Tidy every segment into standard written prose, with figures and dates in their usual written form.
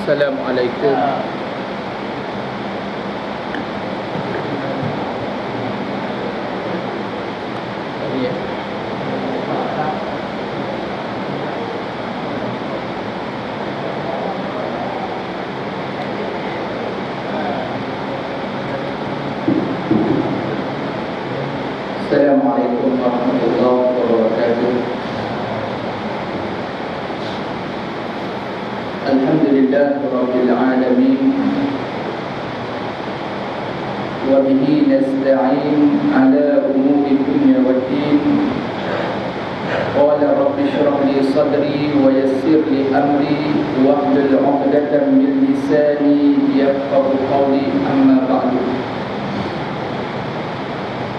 Assalamualaikum. Assalamualaikum warahmatullahi wabarakatuh. Alhamdulillah rabbil alamin. Wa bihi nasta'in ala umuri dunya waddin. Qala rabbi shrah li sadri wa yassir li amri wahlul 'uqdatam min lisani yafqahu qawli, amma ba'du.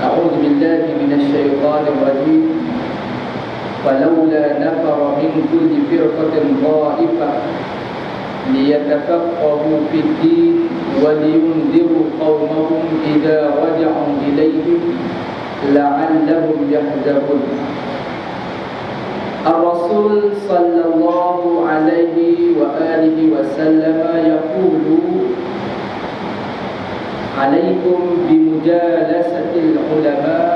أعوذ بالله من الشيطان الرجيم فلولا نفر من كل فرقة طائفة ليتفقهوا في الدين ولينذروا قومهم إذا رجعوا إليهم لعلهم يحذرون. الرسول صلى الله عليه وآله وسلم يقول عليكم بمجالسة العلماء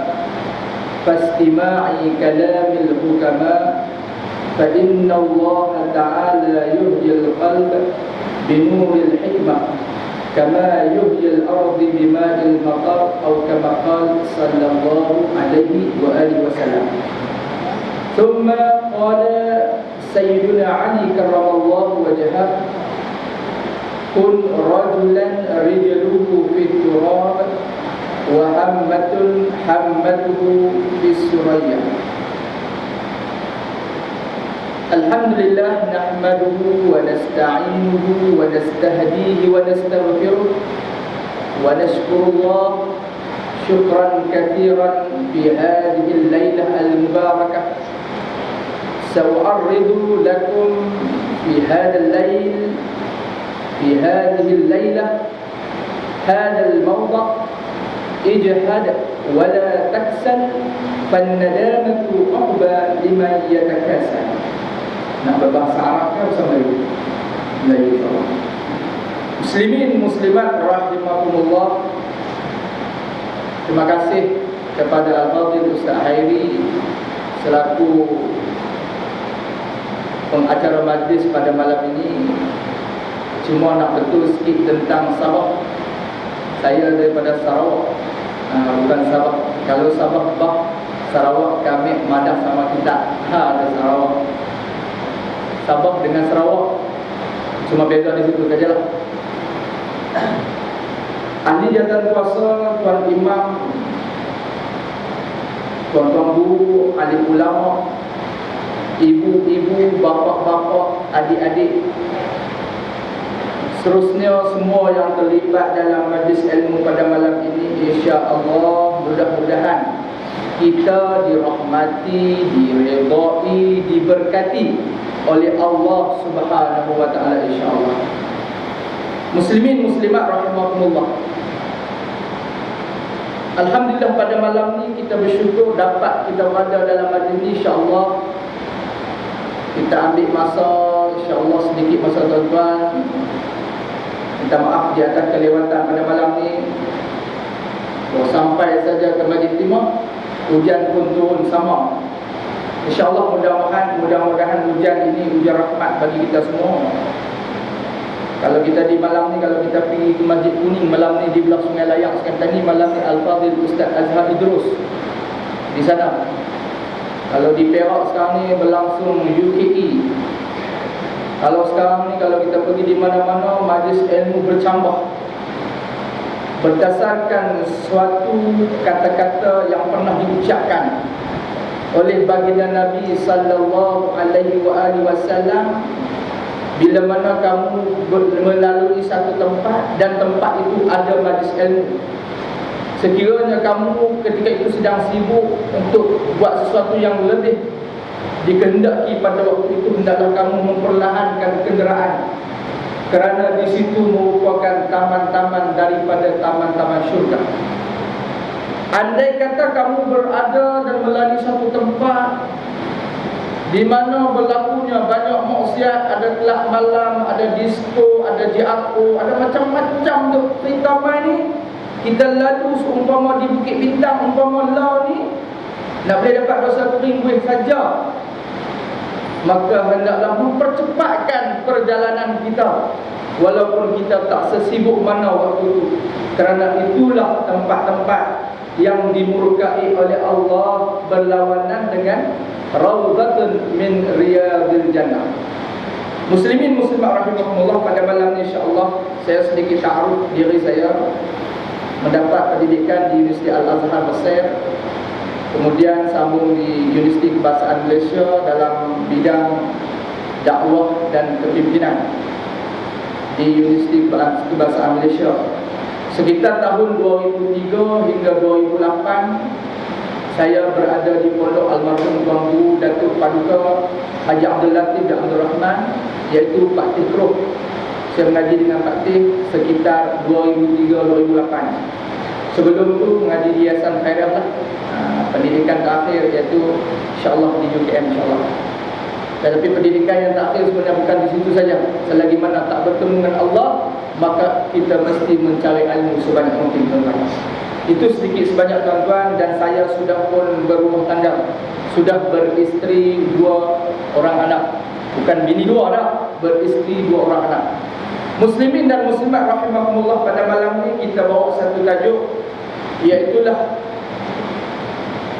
فاستماع كلام الحكماء فإن الله تعالى يحيي القلب بنور الحكمة كما يحيي الأرض بماء المطر أو كما قال صلى الله عليه وآله وسلم. ثم قال سيدنا علي كرم الله وجهه كن رجلا رجله في التراب وهمة همته في السرية. الحمد لله نحمده ونستعينه ونستهديه ونستغفره ونشكر الله شكرا كثيرا في هذه الليلة المباركة. سأعرض لكم في هذا الليل في هذه الليلة هذا الموضع اجهد ولا تكسل فالندامة عقبى لمن يتكاسل. Nak berbahasa Arabnya bersama ibu. Muslimin muslimat rahimakumullah. Terima kasih kepada Al-Fadhil Ustaz Hairi selaku pengacara majlis pada malam ini. Cuma nak betul sikit tentang Sabah. Saya daripada Sarawak, bukan Sabah. Kalau Sabah bah Sarawak kami madah sama kita. Ada Sarawak. Sabah dengan Sarawak cuma beza di situ sajalah. Ahli jawatan kuasa, tuan imam, tuan-tuan guru, alim ulama, ibu-ibu, bapa-bapa, adik-adik, seterusnya semua yang terlibat dalam majlis ilmu pada malam ini, insya-Allah mudah-mudahan kita dirahmati, diridai, diberkati oleh Allah Subhanahu wa taala, insya-Allah. Muslimin muslimat rahimakumullah. Alhamdulillah pada malam ini kita bersyukur dapat kita berada dalam majlis ini, insya-Allah. Kita ambil masa, insya-Allah sedikit masa tuan-tuan. Minta maaf di atas kelewatan pada malam ni. Sampai saja ke majlis 5, hujan pun turun sama. InsyaAllah mudah-mudahan hujan ini hujan rahmat bagi kita semua. Kalau kita di malam ni, kalau kita pergi ke Masjid Kuning malam ni di belah Sungai Layak sekarang ni, malam ni Al-Fadhil Ustaz Azhar Idrus di sana. Kalau di Perak sekarang ni berlangsung UKE. Kalau sekarang ni, kalau kita pergi di mana-mana, majlis ilmu bercambah berdasarkan suatu kata-kata yang pernah diucapkan oleh baginda Nabi sallallahu alaihi wasallam. Bila mana kamu melalui satu tempat dan tempat itu ada majlis ilmu, sekiranya kamu ketika itu sedang sibuk untuk buat sesuatu yang lebih dikehendaki pada waktu itu, hendaklah kamu memperlahankan kenderaan, kerana di situ merupakan taman-taman daripada taman-taman syurga. Andai kata kamu berada dan melalui satu tempat di mana berlakunya banyak maksiat, ada kelab malam, ada disko, ada JRO, ada macam-macam tu cerita main ni. Kita lalu seumpama di Bukit Bintang, umpama lah ni nak boleh dapat dosa RM1 saja, maka hendaklah mempercepatkan perjalanan kita, walaupun kita tak sesibuk mana waktu itu, kerana itulah tempat-tempat yang dimurkai oleh Allah berlawanan dengan Rawdatun min Riyadil Jannah. Muslimin muslimat rahimahumullah, pada malam ni insya-Allah saya sedikit ta'aruf diri saya. Mendapat pendidikan di Universiti Al-Azhar Mesir, kemudian sambung di Universiti Kebahasaan Malaysia dalam bidang dakwah dan kepimpinan di Universiti Kebahasaan Malaysia. Sekitar tahun 2003 hingga 2008 saya berada di pondok almarhum Tuan Guru Datuk Paduka Haji Abdul Latif dan Abdul Rahman, iaitu Pak Tih Keruh. Saya mengaji dengan Pak Tih sekitar 2003-2008. Sebelum itu mengaji di Yayasan Khairah lah. Pendidikan terakhir iaitu insya-Allah di UKM insya-Allah. Tetapi pendidikan yang terakhir sebenarnya bukan di situ saja. Selagi mana tak bertemu dengan Allah, maka kita mesti mencari ilmu sebanyak mungkin, tuan-tuan. Itu sedikit sebanyak, tuan-tuan. Dan saya sudah pun berumah tangga, sudah beristeri 2 orang anak. Bukan bini 2 dah, beristeri 2 orang anak. Muslimin dan muslimat rahimahumullah, pada malam ini kita bawa satu tajuk, iaitulah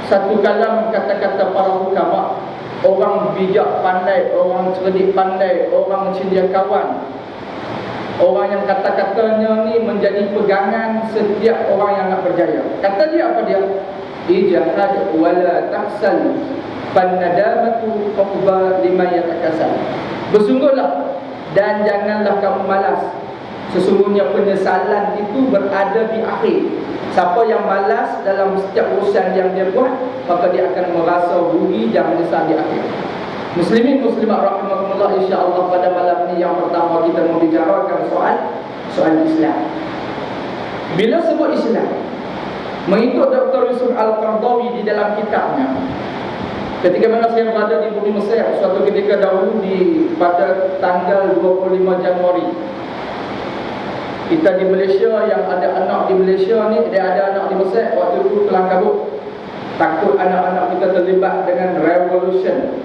satu kalam kata-kata para hukama, orang bijak pandai, orang cerdik pandai, orang cendekiawan, orang yang kata-katanya ni menjadi pegangan setiap orang yang nak berjaya. Kata dia apa dia? Ijahad wala tahsal fannadamatu uqba lima yatakasal. Bersungguhlah dan janganlah kamu malas. Sesungguhnya penyesalan itu berada di akhir. Siapa yang malas dalam setiap urusan yang dia buat, maka dia akan merasa rugi dan menyesal di akhir. Muslimin muslimat rahimahumullah, insya-Allah pada malam ini yang pertama kita membicarakan soal Islam. Bila sebut Islam, mengikut Dr. Yusuf Al-Qaradawi di dalam kitabnya, ketika mana saya berada di bumi Mesir suatu ketika dahulu pada tanggal 25 Januari, kita di Malaysia yang ada anak di Malaysia ni, dia ada anak di Mesir, waktu itu kelang kabut, takut anak-anak kita terlibat dengan revolution.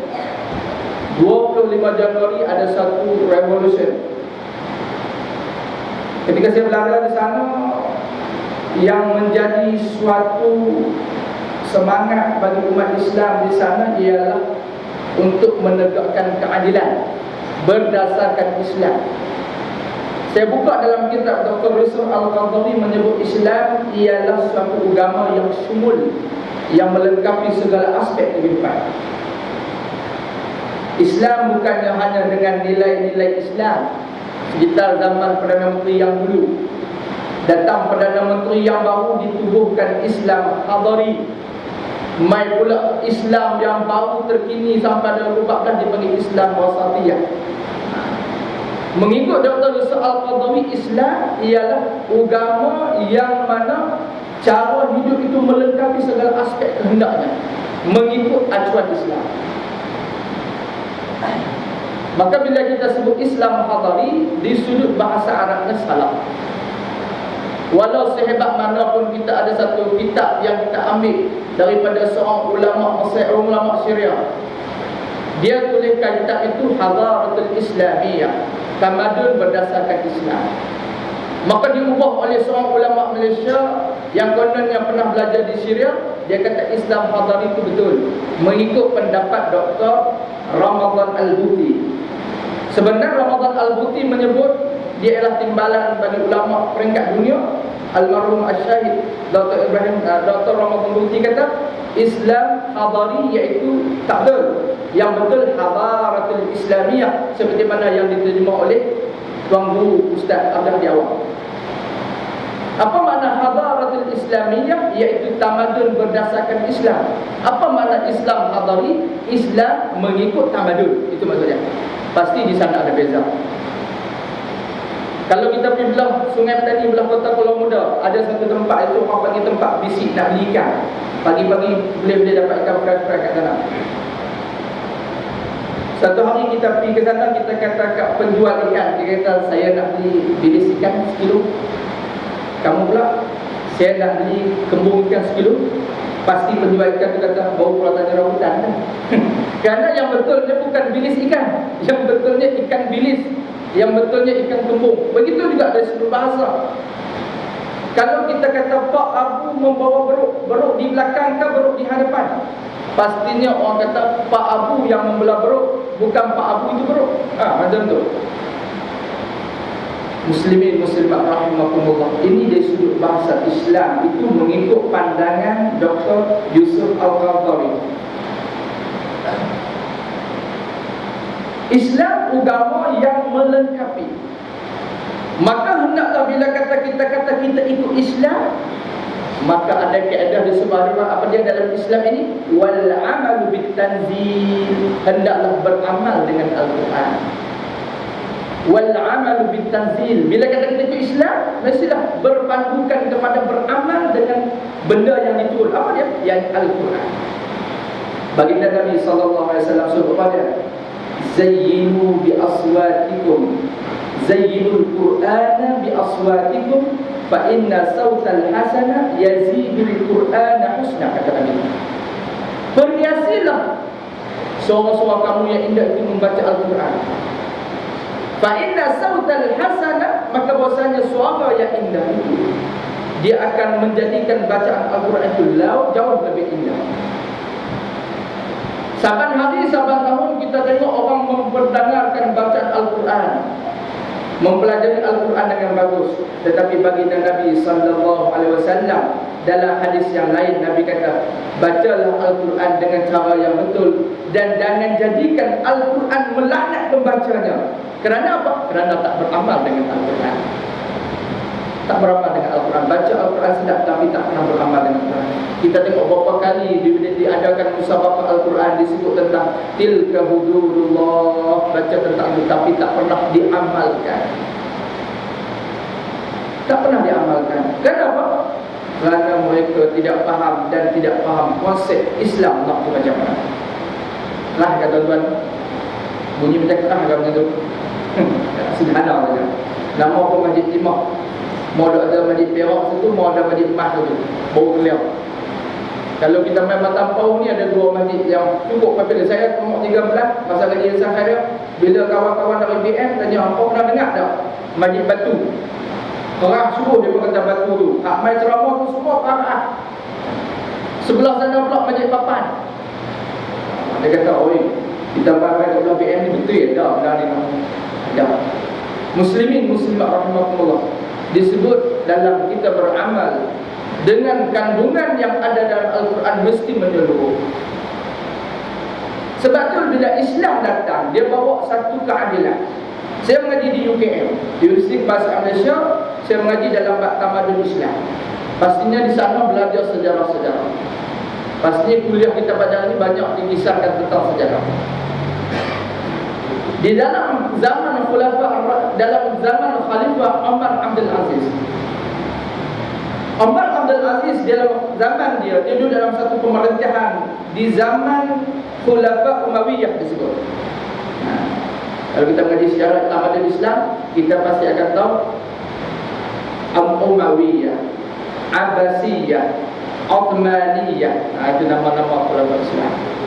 25 Januari ada satu revolution. Ketika saya berada di sana, yang menjadi suatu semangat bagi umat Islam di sana ialah untuk menegakkan keadilan berdasarkan Islam. Saya buka dalam kitab Dr. Yusuf Al-Qaradawi menyebut Islam ialah suatu agama yang syumul, yang melengkapi segala aspek kehidupan. Islam bukannya hanya dengan nilai-nilai Islam. Sekitar zaman Perdana Menteri yang dulu, datang Perdana Menteri yang baru, ditubuhkan Islam hadari. Mai pula Islam yang baru terkini sampai 2014 dipanggil Islam wasatiyah. Mengikut Dr. Yusuf Al-Qaradawi, Islam ialah agama yang mana cara hidup itu melengkapi segala aspek kehendaknya mengikut acuan Islam. Maka bila kita sebut Islam hadari, di sudut bahasa Arabnya salaf. Walau sehebat manapun kita ada satu kitab yang kita ambil daripada seorang ulama Mesir, ulama Syria, dia tuliskan kitab itu Hadaratul Islamiyah, tamadun berdasarkan Islam. Maka diubah oleh seorang ulama Malaysia yang kononnya pernah belajar di Syria. Dia kata Islam hadari itu betul mengikut pendapat Dr. Ramadan Al-Buti. Sebenarnya Ramadan Al-Buti menyebut dia ialah timbalan bagi ulama peringkat dunia. Almarhum Al-Syahid Dr. Ramadan Al-Buti kata Islam hadari iaitu tak betul. Yang betul Hadaratul Islamiyah, seperti mana yang diterjemah oleh Tuan Guru Ustaz Abdul Awang. Apa makna Hadaratul Islamiyah? Iaitu tamadun berdasarkan Islam. Apa makna Islam hadari? Islam mengikut tamadun. Itu maksudnya. Pasti di sana ada beza. Kalau kita pergi belah Sungai Petani, belah Kota Pulau Muda, ada satu tempat itu orang panggil tempat bisik nak beli ikan. Pagi-pagi boleh dapat ikan fresh-fresh kat sana. Satu hari kita pergi ke sana, kita kata kat penjual ikan, dia kata saya nak beli bilis ikan sekilo. Kamu pula, saya nak beli kembung ikan sekilo. Pasti penjual ikan tu kata, bau pula tanya rambutan kan? Kerana yang betulnya bukan bilis ikan, yang betulnya ikan bilis, yang betulnya ikan kembung. Begitu juga dari sudut bahasa. Kalau kita kata Pak Abu membawa beruk, beruk di belakang ke beruk di hadapan? Pastinya orang kata Pak Abu yang membelah beruk, bukan Pak Abu itu beruk. Macam tu. Muslimin muslimat rahimakumullah. Ini dari sudut bahasa Islam itu mengikut pandangan Dr. Yusuf Al-Qaradawi. Islam agama yang melengkapi. Maka hendaklah bila kita kata kita ikut Islam, maka ada kaedah di sebuah riwayat apa dia dalam Islam ini, wal amalu bit tanzil, hendaklah beramal dengan Al-Quran. Wal amalu bit tanzil, bila kata kita ikut Islam, mestilah berpandukan kepada beramal dengan benda yang diturun. Apa dia? Yang Al-Quran. Baginda Nabi sallallahu alaihi wasallam sebut pada zayyinu bi aswatikum, zayyinul Qur'ana bi aswatikum fa inna sautal hasana yazidul Qur'ana husna, kata Nabi. Perhiasilah suara-suara kamu yang indah itu membaca Al-Quran. Fa inna sautal hasana, maka bahasanya suara yang indah itu dia akan menjadikan bacaan Al-Quran itu jauh lebih indah. Saban hari, saban tahun kita tengok orang memperdengarkan bacaan Al-Quran, mempelajari Al-Quran dengan bagus. Tetapi baginda Nabi sallallahu alaihi wasallam dalam hadis yang lain, Nabi kata, bacalah Al-Quran dengan cara yang betul dan jangan jadikan Al-Quran melaknat pembacanya. Kerana apa? Kerana tak beramal dengan Al-Quran. Tak beramal dengan Al-Quran. Baca Al-Quran sedap tapi tak pernah beramal dengan Al-Quran. Kita tengok berapa kali diadakan musabaqah Al-Quran, disebut tentang tilka hududullah, baca tentang itu tapi tak pernah diamalkan. Tak pernah diamalkan. Kenapa? Kerana mereka tidak faham dan tidak faham konsep Islam nak macam mana. Lah kata tuan, bunyi macam kerah ke macam tu. Sederhana saja. Nama apa Masjid Timah. Mau ada Masjid Perak situ, mau ada Masjid Emas tu, baru clear. Kalau kita main Matampau ni ada dua masjid yang cukup popular. Saya umur 13, masa lagi insan saya, bila kawan-kawan dari BM tanya, apa pernah dengar tak Masjid Batu? Orang suruh dia kata Batu tu. Hak main ceramah tu semua parah. Sebelah sana pula Masjid Papan. Dia kata, oi, kita main kat belah BM ni betul ya? Tak, benda ni ada. Muslimin muslimat rahimakumullah, disebut dalam kita beramal dengan kandungan yang ada dalam Al-Quran mesti menyeluruh. Sebab tu bila Islam datang, dia bawa satu keadilan. Saya mengaji di UKM, di Universiti Bahasa Malaysia. Saya mengaji dalam bab tamadun Islam. Pastinya di sana belajar sejarah-sejarah. Pastinya kuliah kita pada hari ini banyak dikisahkan tentang sejarah. Di dalam zaman Khalifah Umar Abdul Aziz, Umar Abdul Aziz dalam zaman dia duduk dalam satu pemerintahan di zaman Khulafa Umayyah disebut. Kalau kita mengaji sejarah tamadun Islam, kita pasti akan tahu Umayyah, Abbasiyah, Uthmaniyah. Itu nama-nama Khulafa Islam.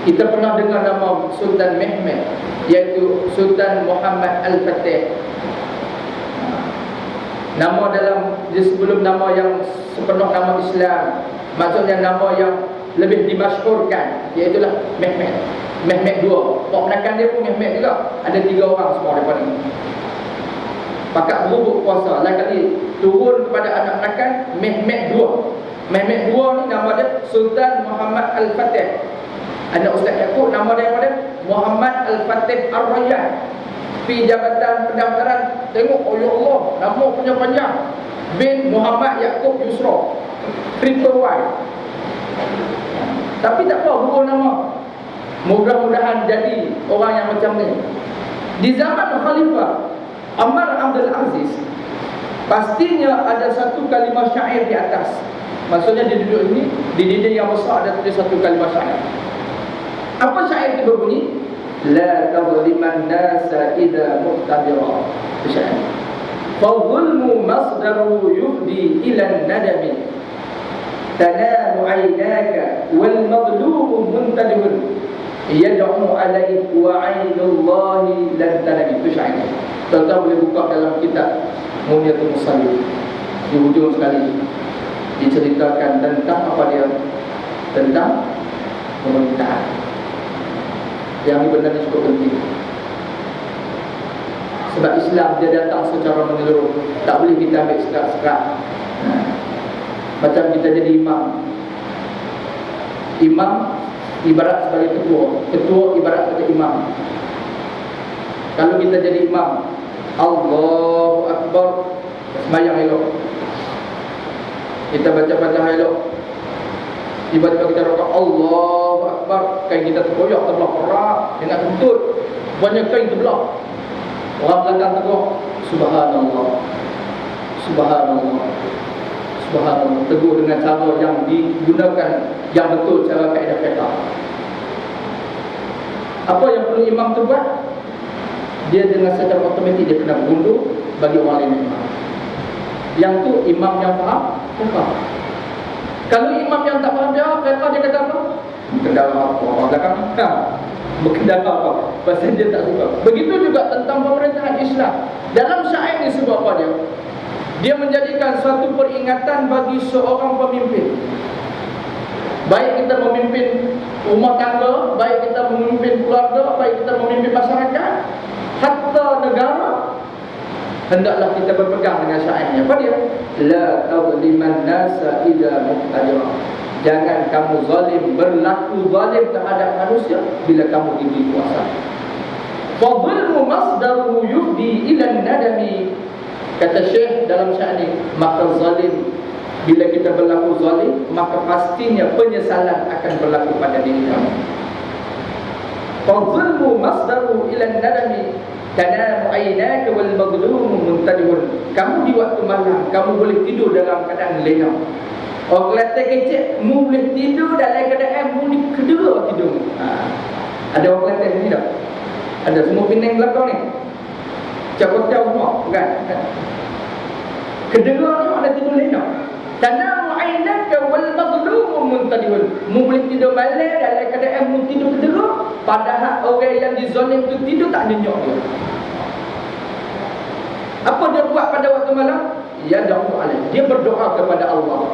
Kita pernah dengar nama Sultan Mehmed, iaitu Sultan Muhammad Al-Fatih. Nama dalam sebelum nama yang sepenuh nama Islam, maksudnya nama yang lebih dimasyhurkan, iaitulah Mehmed. Mehmed II. Pak penakan dia pun Mehmed juga. Ada 3 orang semua daripada ni. Pakat berubuk kuasa. Lain kali turun kepada anak penakan Mehmed II. Mehmed II ni nama dia Sultan Muhammad Al-Fatih. Anak Ustaz Yaakob nama dia pada Muhammad Al-Fatih Ar-Rayyan. Pergi jabatan pendaftaran, tengok, oh ya Allah, nama punya panjang, bin Muhammad Yaakob Yusra, triple Y. Tapi tak apa, berubah nama. Mudah-mudahan jadi orang yang macam ni. Di zaman Khalifah Umar Abdul Aziz, pastinya ada satu kalimah syair di atas. Maksudnya dia duduk ini, di dinding yang besar ada tulis satu kalimah syair. Apa syair itu berbunyi? La tazliman nasa idza muqtadira. Itu syair. Fadhulmu masdaru yufdi ila nadami. Tanamu aynaka wal madlumu muntadibun. Yad'u alaik wa ainullahi lan tanami. Itu syair. Tuan-tuan boleh buka dalam kitab Muniyatul Musalli. Di hujung sekali diceritakan tentang apa dia? Tentang pemerintahan. Yang ini benar cukup penting. Sebab Islam dia datang secara menyeluruh. Tak boleh kita ambil sekat-sekat. Macam kita jadi imam. Imam ibarat sebagai ketua. Ketua ibarat sebagai imam. Kalau kita jadi imam, Allahu Akbar, sembahyang elok, kita baca elok. Tiba-tiba kita rakaat Allahu Akbar, kain kita terkoyak terbelah perak, dia nak kentut, banyak kain terbelah. Orang belakang tegur, Subhanallah, Subhanallah, Subhanallah. Tegur dengan cara yang digunakan, yang betul cara kaedah fiqh. Apa yang perlu imam tu buat? Dia dengan secara otomatik dia kena berundur bagi orang lain imam. Yang tu imam yang faham, kalau imam yang tak faham dia kata apa? Berkendara apa? Orang belakang berkendara apa? Pasal dia tak suka. Begitu juga tentang pemerintahan Islam. Dalam syair ni sebab apa dia? Dia menjadikan suatu peringatan bagi seorang pemimpin. Baik kita memimpin rumah tangga, baik kita memimpin keluarga, baik kita memimpin masyarakat, hatta negara, hendaklah kita berpegang dengan syairnya. Apa dia? La tazliman nasa idza muqtadira. Jangan kamu zalim, berlaku zalim terhadap manusia bila kamu diberi kuasa. Fadhilmu masdaru yufdi ila nadami. Kata Syekh dalam syair ini, maka zalim, bila kita berlaku zalim, maka pastinya penyesalan akan berlaku pada diri kamu. Fadhilmu masdaru ila nadami. Tanamu aynaka wal madlumu muntadihun. Kamu di waktu malam, kamu boleh tidur dalam keadaan lena. Orang Kelantan kecek, mu boleh tidur dalam keadaan mu ni kedua tidur. Ada orang Kelantan sini tak? Ada semua Penang belakang ni. Cakap-cakap semua, kan? Kedua ni ada tidur lena. Tanamu aynaka wal madlumu muntadihun. Mu boleh tidur malam dalam keadaan mu tidur kedua. Padahal orang yang dizalim tu tidur tak nyenyak dia. Apa dia buat pada waktu malam? Ya doa alaih. Dia berdoa kepada Allah.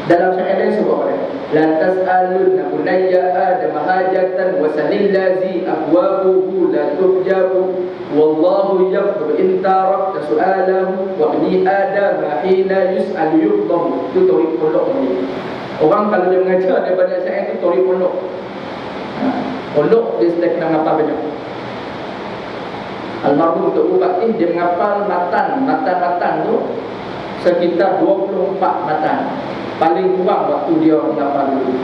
Dalam syair lain sebut apa dia? La tas'alunna bunayya adam hajatan wa salil lazi abwabuhu la tuhjabu wallahu yaqbu in tarakta su'alahu wa bni adam hina yus'al yuqdamu. Itu Tauhid Pondok ni. Orang kalau dia mengajar daripada syair itu Tauhid Pondok. Pondok dia sedang kena ngapal banyak. Almarhum Tok Fatih dia menghafal matan tu sekitar 24 matan. Paling kurang waktu dia menghafal dulu.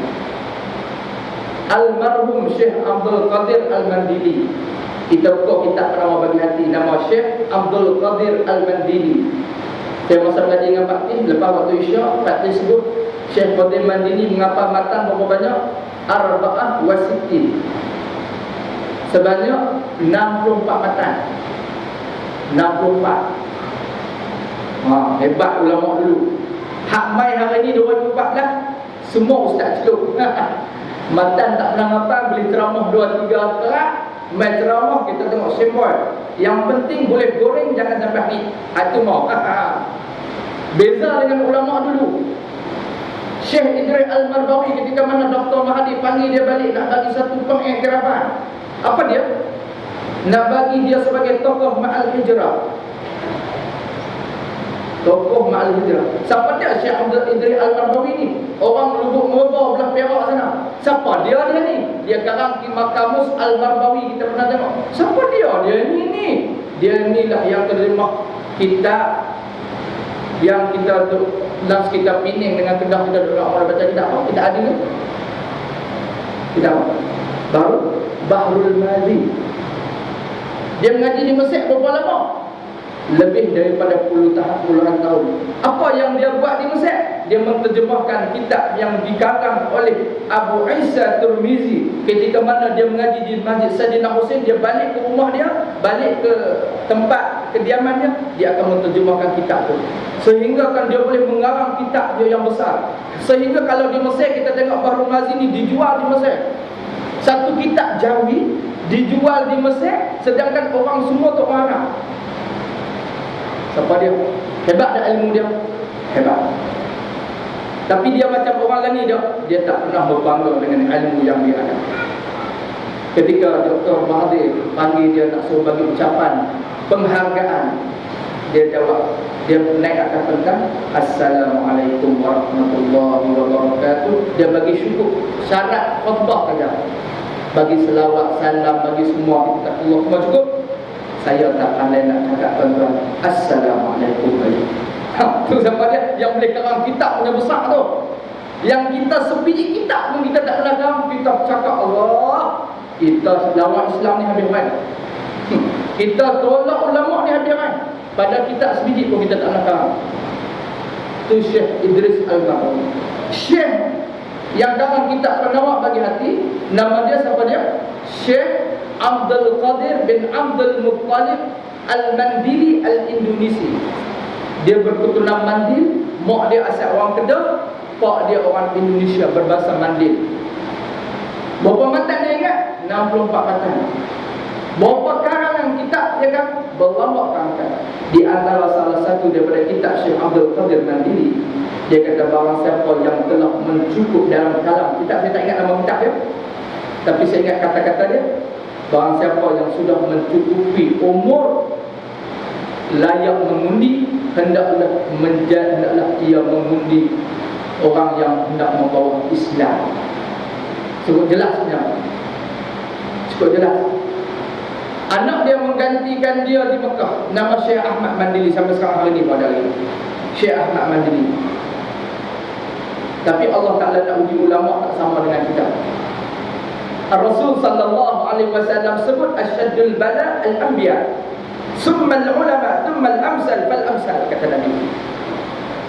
Almarhum Syekh Abdul Qadir Al-Mandili. Kita buka kitab Penawar Bagi Hati, nama Syekh Abdul Qadir Al-Mandili. Saya masa belajar dengan Fatih, lepas waktu Isyak, Fatih sebut Syekh Qadir Al-Mandili menghafal matan berapa banyak? Arba'ah wa sittin. Sebanyak 64 matan. 64. Hebat ulama dulu. Hak mai hari ni 2014, semua ustaz celup. Matan tak pernah ngapal, boleh ceramah 2-3 kerat. Mai ceramah kita tengok simbol. Yang penting boleh goreng, jangan sampai ni. Itu mau. Beza dengan ulama dulu. Syekh Idris Al-Mardawi ketika mana Dr. Mahathir panggil dia balik nak bagi satu pengiktirafan. Apa dia? Nak bagi dia sebagai tokoh Ma'al Hijrah. Tokoh Ma'al Hijrah. Siapa dia Syekh Idris Al-Mardawi ni? Orang Lubuk Merba belah Perak sana. Siapa dia ni? Dia karang di Makamus Al-Mardawi, kita pernah tengok. Siapa dia? Dia ni. Dia inilah yang terima kitab yang kita dalam sekitar Pening dengan Kedah kita duduk orang baca kitab apa? Kita ada ke? Kitab apa? Bahrul Mazi. Dia mengaji di Mesir berapa lama? Lebih daripada puluhan tahun. Apa yang dia buat di Mesir? dia menterjemahkan kitab yang dikarang oleh Abu Isa Tirmizi. Ketika mana dia mengaji di Masjid Sayyidina Husain, dia balik ke rumah dia, balik ke tempat kediamannya, dia akan menterjemahkan kitab tu. Sehingga kan dia boleh mengarang kitab dia yang besar. Sehingga kalau di Mesir kita tengok Bahrul Mazini dijual di Mesir. Satu kitab Jawi dijual di Mesir, sedangkan orang semua tu orang Arab. Siapa dia? Hebat tak ilmu dia? Hebat. Tapi dia macam orang lain dia tak pernah berbangga dengan ilmu yang dia ada. Ketika Dr. Mahathir panggil dia nak suruh bagi ucapan penghargaan, dia jawab, dia naik atas pangkat, Assalamualaikum warahmatullahi wabarakatuh. Dia bagi syukur, syarat khutbah saja, bagi selawat, salam, bagi semua kita Allah semua cukup. Saya tak pandai nak cakap tuan-tuan, Assalamualaikum. Tu siapa dia yang boleh karang kitab punya besar tu. Yang kita sebiji kitab pun kita tak pernah karang. Kita cakap Allah, kita lawan Islam ni habis main. Kita tolak ulama ni habis main. Pada kitab sebiji pun kita tak pernah karang. Tu Syekh Idris Al-Qaradawi. Syekh yang karang kitab penawak bagi hati, nama dia siapa dia? Syekh Abdul Qadir bin Abdul Muttalib Al-Mandili Al-Indonesi. Dia berketurunan Mandil, mak dia asal orang Kedah, pak dia orang Indonesia berbahasa Mandil. Berapa matan dia ingat? 64 matan. Berapa karangan kitab dia kan? Berlambak karangan. Di antara salah satu daripada kitab Syekh Abdul Qadir Mandili, dia kata barang siapa yang telah mencukup dalam kalam kitab, saya tak ingat nama kitab dia, tapi saya ingat kata-kata dia. Barang siapa yang sudah mencukupi umur layak mengundi, hendaklah ia mengundi orang yang hendak membawa Islam. Cukup jelas sebenarnya. Cukup jelas. Anak dia menggantikan dia di Mekah, nama Syekh Ahmad Mandili, sampai sekarang hari ini pada hari. Syekh Ahmad Mandili. Tapi Allah Ta'ala nak uji ulama tak sama dengan kita. Rasul sallallahu alaihi wasallam sebut asyaddul bala al-anbiya, summa al-ulama, thumma al-amsal fal-amsal, kata Nabi.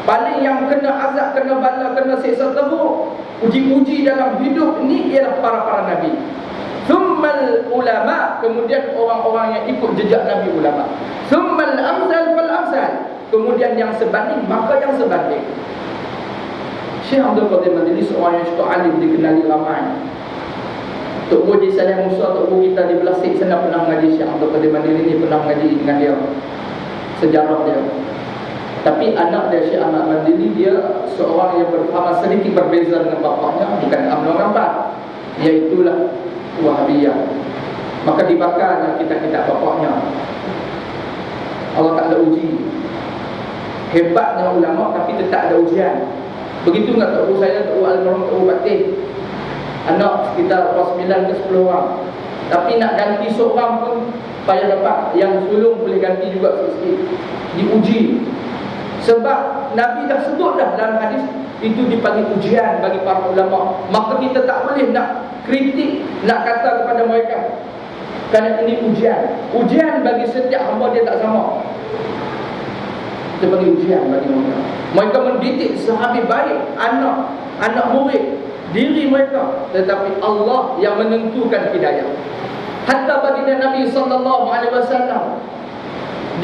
Paling yang kena azab, kena bala, kena siksa teruk, uji-uji dalam hidup ni ialah para nabi. Thumma al-ulama, kemudian orang-orang yang ikut jejak Nabi ulama. Thumma al-amsal fal-amsal, kemudian yang sebanding maka yang sebanding. Syekh Abdul Qadir Mandili seorang yang cukup alim, dikenali ramai. Tok Bu di Saleh Musa, Tok Bu kita di Belasik sana pernah mengaji Syekh Abdul Qadir Mandili ni, pernah mengaji dengan dia sejarah dia. Tapi anak dia Syekh Ahmad Mandili, dia seorang yang berfaham sedikit berbeza dengan bapaknya, bukan UMNO Rambat, iaitulah Wahabiyah. Maka dibakarnya kitab-kitab bapaknya. Allah tak ada uji. Hebatnya ulama tapi tetap ada ujian. Begitu enggak Tok Bu saya, Tok Bu Al-Marhum, Tok Bu Fatih, anak sekitar 9 ke 10 orang. Tapi nak ganti seorang pun payah dapat. Yang sulung boleh ganti juga sikit-sikit. Diuji. Sebab Nabi dah sebut dah dalam hadis, itu dipanggil ujian bagi para ulama. Maka kita tak boleh nak kritik, nak kata kepada mereka, kerana ini ujian. Ujian bagi setiap hamba dia tak sama. Kita panggil ujian bagi mereka. Mereka mendidik sehabis baik anak murid diri mereka, tetapi Allah yang menentukan hidayah. Hatta baginda Nabi sallallahu alaihi wasallam,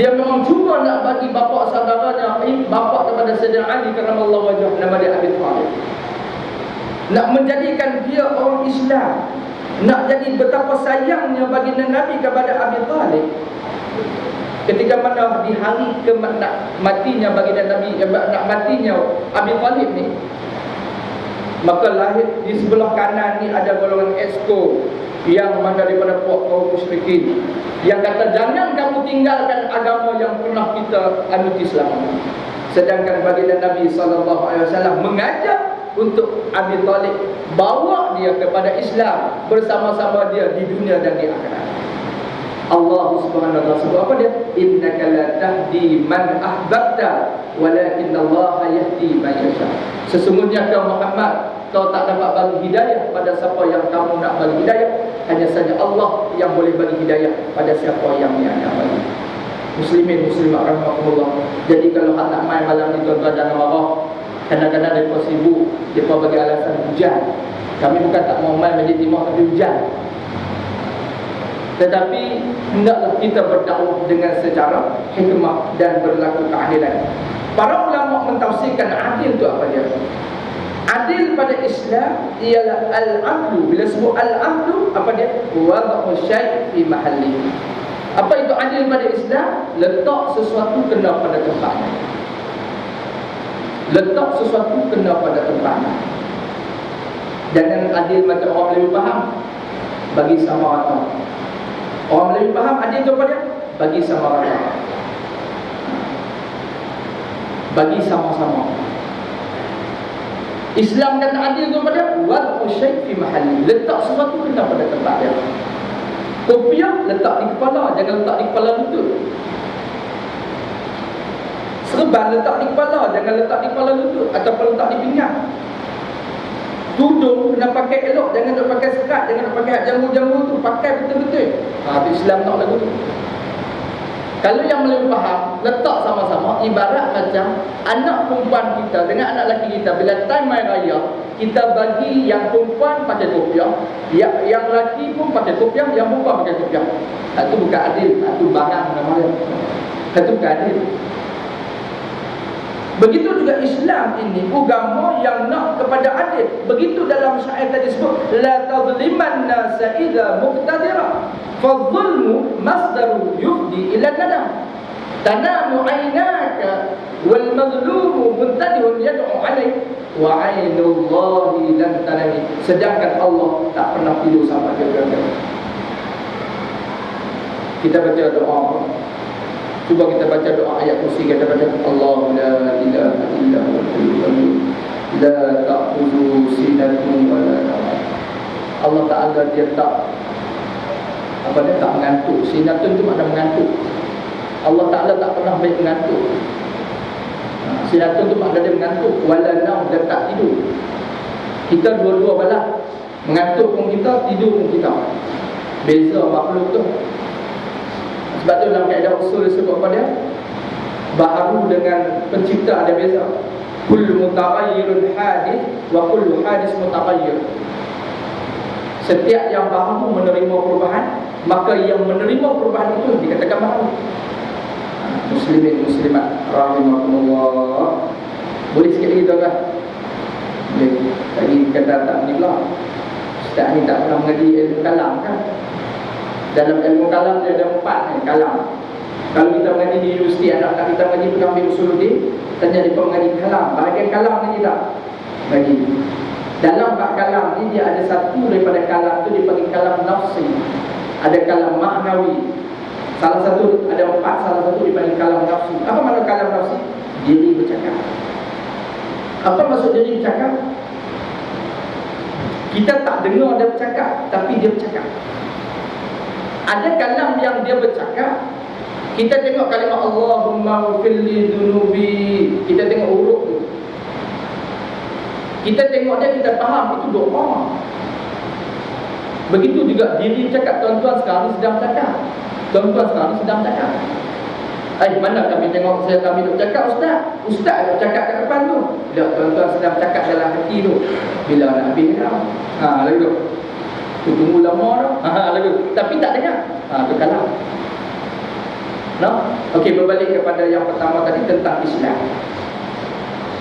dia memang cuba nak bagi bapa saudaranya, bapa kepada Sayyidina Ali karamallahu wajhah, nama dia Abi Thalib, nak menjadikan dia orang Islam, nak jadi betapa sayangnya baginda Nabi kepada Abi Thalib. Ketika mana di hari matinya baginda Nabi, nak matinya Abi Thalib ni, maka lahir di sebelah kanan ni ada golongan exco yang mana daripada kaum musyrikin yang kata jangan kamu tinggalkan agama yang pernah kita anuti selama ini. Sedangkan baginda Nabi SAW mengajak untuk Abi Thalib bawa dia kepada Islam, bersama-sama dia di dunia dan di akhirat. Allah Subhanahu wa taala sebut apa dia? Innaka la tahdi man ahbabta walakin Allah yahdi man yasha. Sesungguhnya kau Muhammad, kau tak dapat bagi hidayah pada siapa yang kamu nak bagi hidayah. Hanya saja Allah yang boleh bagi hidayah pada siapa yang dia nak bagi. Muslimin muslimat rahimakumullah. Jadi kalau hak nak main malam ni tuan-tuan jangan marah. Kadang-kadang mereka sibuk, mereka bagi alasan hujan. Kami bukan tak mau main Masjid Timah tapi hujan. Tetapi hendaklah kita berdakwah dengan secara hikmah dan berlaku keadilan. Para ulama mentafsirkan adil itu apa dia? Adil pada Islam ialah al-adlu. Bila sebut al-adlu, apa dia? Wad'u syai' fi mahallihi. Apa itu adil pada Islam? Letak sesuatu kena pada tempatnya. Letak sesuatu kena pada tempatnya. Jangan adil macam orang Melayu faham, bagi sama rata. Orang Melayu faham adil itu apa dia? Bagi sama rata, bagi sama-sama. Islam kata adil itu apa dia? Wad'u syai' fi mahalli. Letak sesuatu kena pada tempat dia. Kopiah letak di kepala, jangan letak di kepala lutut. Serban letak di kepala, jangan letak di kepala lutut ataupun letak di pinggang. Tudung kena pakai elok, jangan nak pakai sekat, jangan nak pakai jambu-jambu tu, pakai betul-betul. Itu Islam tak lagu tu. Kalau yang Melayu faham, letak sama-sama, ibarat macam anak perempuan kita dengan anak lelaki kita, bila time main raya, kita bagi yang perempuan pakai kopiah, yang lelaki pun pakai kopiah, yang perempuan pakai kopiah. Itu bukan adil, itu barang namanya. Itu bukan adil. Begitu juga Islam ini agama yang nak kepada adil. Begitu dalam syair tadi sebut, la tazliman nasa idza muqtadira fadh-dhulmu masdaru yufdi ila nadam. Tanamu aynaka wal mazlumu muntadihun yad'u alaik wa 'ainullahi lan tanami. Sedangkan Allah tak pernah tidur sampai jaga. Kita baca doa. Cuba kita baca doa ayat kursi, kita baca Allahu la ilaha illa huwa la ta'khudhu sinatun wa la nawm. Allah Ta'ala dia tak tak mengantuk. Sinatun itu makna mengantuk. Allah Ta'ala tak pernah baik mengantuk. Sinatun itu makna dia mengantuk, wala nawm, dia tak tidur. Kita dua-dua balas. Mengantuk pun kita, tidur pun kita. Beza makhluk tu. Sebab tu dalam kaedah usul disebut apa dia? Baharu dengan pencipta ada beza. Kullu mutaghayyirun hadith wa kullu hadith mutaghayyir. Setiap yang baharu menerima perubahan, maka yang menerima perubahan itu dikatakan baharu. Muslimin muslimat rahimakumullah. Boleh sikit lagi tuan-tuan? Boleh. Tadi kata tak ni pula, Ustaz ni tak pernah mengaji ilmu kalam kan? Dalam ilmu kalam dia ada 4 kalam. Kalau kita mengaji di universiti, anak-anak kita mengaji pernah ambil usuluddin, tanya dia mengaji kalam. Bahagian kalam mengaji tak? Mengaji. Dalam 4 kalam ni dia ada satu daripada kalam tu dipanggil kalam nafsi. Ada kalam maknawi. Salah satu, ada 4, salah satu dipanggil kalam nafsi. Apa makna kalam nafsi? Diri bercakap. Apa maksud diri bercakap? Kita tak dengar dia bercakap, tapi dia bercakap. Ada kalam yang dia bercakap. Kita tengok kalimah Allahumma ghfirli dhunubi, kita tengok huruf tu. Kita tengok dia, kita faham itu doa. Begitu juga diri cakap. Tuan-tuan sekarang sedang cakap. Tuan-tuan sekarang sedang cakap. Mana kami tengok kami duk cakap Ustaz? Ustaz duk cakap kat depan tu. Bila tuan-tuan sedang cakap dalam hati tu, bila nak habis dah. Lagi tu. Tunggu lama dah. Lagu. Tapi tak dengar. Tu kalam. No? Okey, berbalik kepada yang pertama tadi tentang Islam.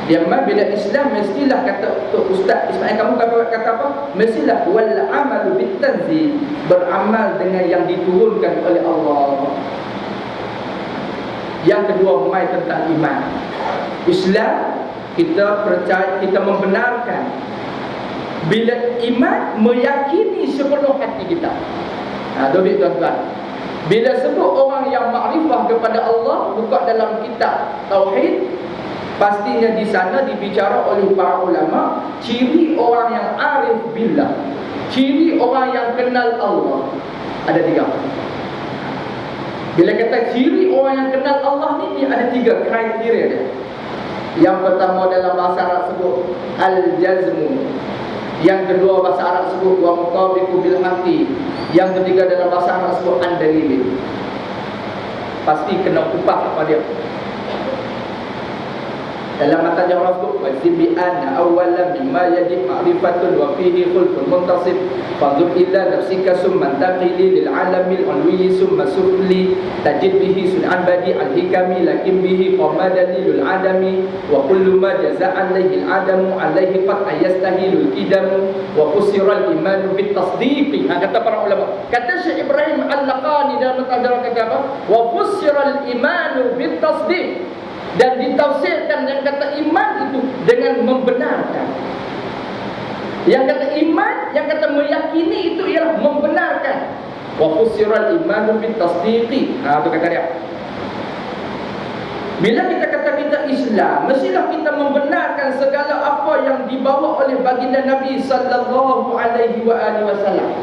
Dia bila Islam mestilah kata Ustaz Ismail kamu kata apa? Mestilah wal amalu bitanzil, beramal dengan yang diturunkan oleh Allah. Yang kedua mai tentang iman. Islam kita percaya, kita membenarkan. Bila iman meyakini sepenuh hati kita. Dobit tuan-tuan. Bila sebut orang yang makrifah kepada Allah, buka dalam kitab Tauhid, pastinya di sana dibicara oleh para ulama, ciri orang yang arif billah, ciri orang yang kenal Allah. Ada 3. Bila kata ciri orang yang kenal Allah ni, dia ada 3 kriteria dia. Yang pertama dalam bahasa Arab sebut al-jazmu. Yang kedua bahasa Arab sebut wa mutabiqu bil haqi. Yang ketiga dalam bahasa Arab sebut an-dalil. Pasti kena kupas apa dia. Dalam mata jawab wajib bi anna awwalan mimma yajib ma'rifatun wa fihi khulqun muntasib fanzur ila nafsika summa taqili lil alamil ulwi summa sufli tajid bihi sun'an badi al hikami lakin bihi qama dalilul adami wa kullu ma jaza alaihi al adamu alaihi qad ayastahilul kidamu wa fusira al iman bit tasdiqi. Kata para ulama, kata Syekh Ibrahim Al-Laqani dalam mutajarah kata apa? Wa fusira al iman bit tasdiq, dan ditafsirkan yang kata iman itu dengan membenarkan. Yang kata iman, yang kata meyakini itu ialah membenarkan. Wa fusiral imanu bit tasdiqi. Itu kata dia. Bila kita kata kita Islam, mestilah kita membenarkan segala apa yang dibawa oleh baginda Nabi sallallahu alaihi wasallam.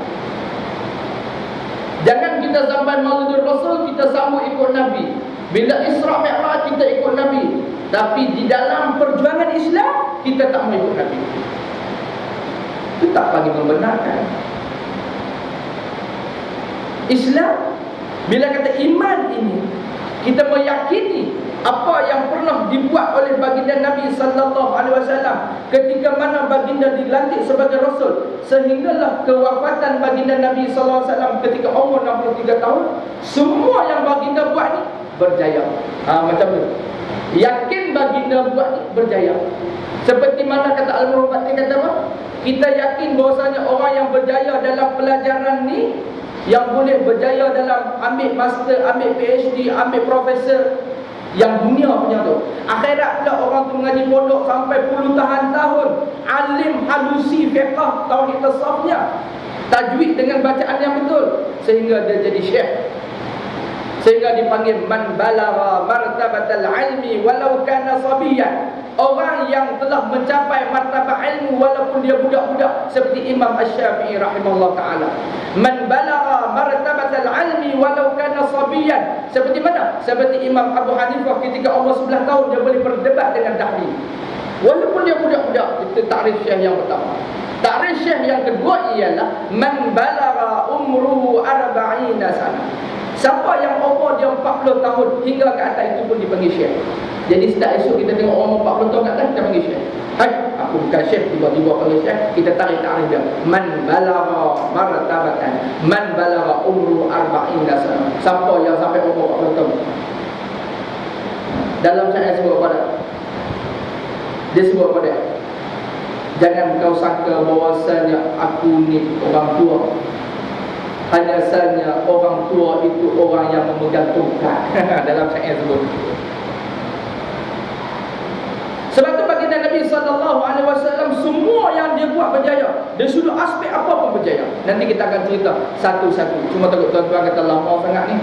Jangan kita sampai Maulidul Rasul kita sambut ikut Nabi. Bila Isra Mi'raj kita ikut Nabi, tapi di dalam perjuangan Islam kita tak mau ikut Nabi. Itu tak panggil membenarkan. Islam, bila kata iman ini, kita meyakini apa yang pernah dibuat oleh baginda Nabi sallallahu alaihi wasallam ketika mana baginda dilantik sebagai rasul, sehinggalah kewafatan baginda Nabi sallallahu alaihi wasallam ketika umur 63 tahun, semua yang baginda buat ni berjaya. Macam tu. Yakin baginda buat ni berjaya. Seperti mana kata Al-Murabati kata apa? Kita yakin bahawasanya orang yang berjaya dalam pelajaran ni, yang boleh berjaya dalam ambil master, ambil PhD, ambil profesor, yang dunia punya tu. Akhirat pula orang tu mengaji pondok sampai puluhan tahun, alim halusi fiqh tauhid tasawufnya, tajwid dengan bacaan yang betul, sehingga dia jadi syekh, sehingga dipanggil man balagha martabatal ilmi walau kana sabiyan. Orang yang telah mencapai martabat ilmu walaupun dia budak-budak, seperti Imam Asy-Syafi'i rahimahullah taala. Man balagha martabatal ilmi walau kana sabiyan. Seperti mana? Seperti Imam Abu Hanifah ketika umur 11 tahun dia boleh berdebat dengan dahli. Walaupun dia budak-budak. Itu takrif Syekh yang pertama. Takrif Syekh yang kedua ialah man balagha umruhu 40 sana. Siapa yang umur dia 40 tahun hingga ke atas itu pun dipanggil syekh. Jadi setiap esok kita tengok umur 40 tahun ke atas, kita panggil syekh. Hai, aku bukan syekh, tiba-tiba panggil syekh, kita tarik dia. Man balagha martabatan, man balagha umru 40 sana. Siapa yang sampai umur 40 tahun? Dalam syai'at sebut pada dia sebut pada, jangan kau sangka bahawasanya aku ni orang tua. Hanya saja orang tua itu orang yang memegang tongkat. Dalam syair sebut. Sebab tu baginda Nabi sallallahu alaihi wasallam semua yang dia buat berjaya. Dari sudut aspek apa pun berjaya. Nanti kita akan cerita satu-satu. Cuma takut tuan-tuan kata lama sangat ni.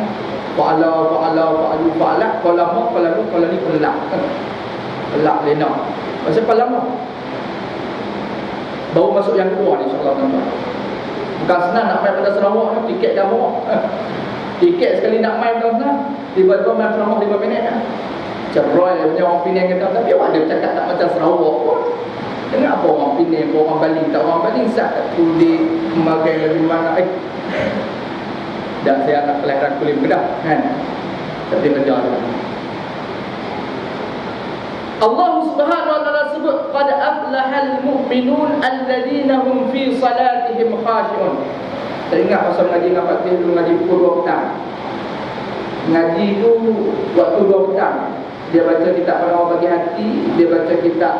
Fa'ala. Kalau lama, kalau ni pelak. Pelak lena. Pasal apa lama? Baru masuk yang kedua ni insya-Allah tuan-tuan. Bukan senang nak main pada Sarawak ni, tiket dah murah. Tiket sekali nak main dah senang, tiba-tiba main Sarawak 5 minit dah. Cerai punya orang Penang kata, tapi awak ada bercakap tak macam Sarawak pun. Dengar apa orang Penang, orang Bali, tak orang Bali sat tak tulis memakai lebih mana. Dan saya anak kelahiran kulit Kedah kan. Tapi macam mana? Allah Subhanahu wa taala sebut qad aflahal mu'minun alladzina hum fi salatihim khashi'un. Teringat pasal ngaji dengan Pak Tih dulu, ngaji pukul 2 petang. Ngaji tu waktu 2 petang. Dia baca kitab Penawar Bagi Hati, dia baca kitab,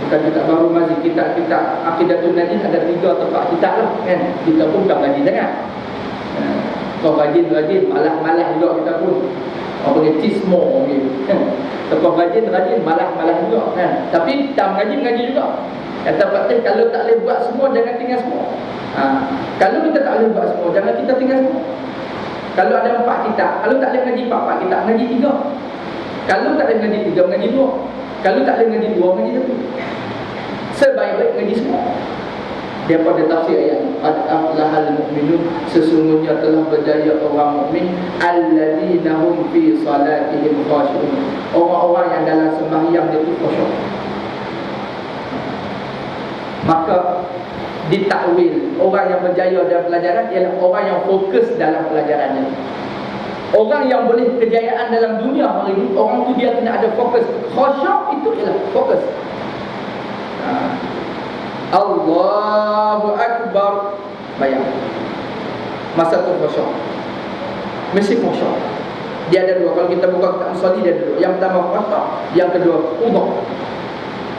bukan kitab baru Mazi, kitab Aqidatul Najin, ada 3 tempat kitab lah kan. Kita pun bukan ngaji sangat. Kau rajin, malah juga kita pun. Orang panggil cismo gitu. Lepas rajin, malah juga kan. Tapi tak mengaji juga. Kata Pak Teh, kalau tak boleh buat semua, jangan tinggal semua. Kalau kita tak boleh buat semua, jangan kita tinggal semua. Kalau ada 4 kitab, kalau tak boleh ngaji 4 kitab, ngaji 3. Kalau tak boleh ngaji 3, ngaji 2. Kalau tak boleh ngaji 2, ngaji 1. Sebaik-baik ngaji semua. Daripada tafsir ayat qad aflahal mu'minun, sesungguhnya telah berjaya orang mukmin alladzina hum fi salatihim khashi'un, orang-orang yang dalam sembahyang dia tu khusyuk. Maka ditakwil orang yang berjaya dalam pelajaran ialah orang yang fokus dalam pelajarannya. Orang yang boleh kejayaan dalam dunia hari ini, orang tu dia kena ada fokus. Khusyuk itu ialah fokus. Allahu Akbar, bayang. Masa tu khusyuk. Mesti khusyuk. Dia ada dua. Kalau kita buka kitab Musalli, dia ada dua. Yang pertama khusyuk, yang kedua khuduk.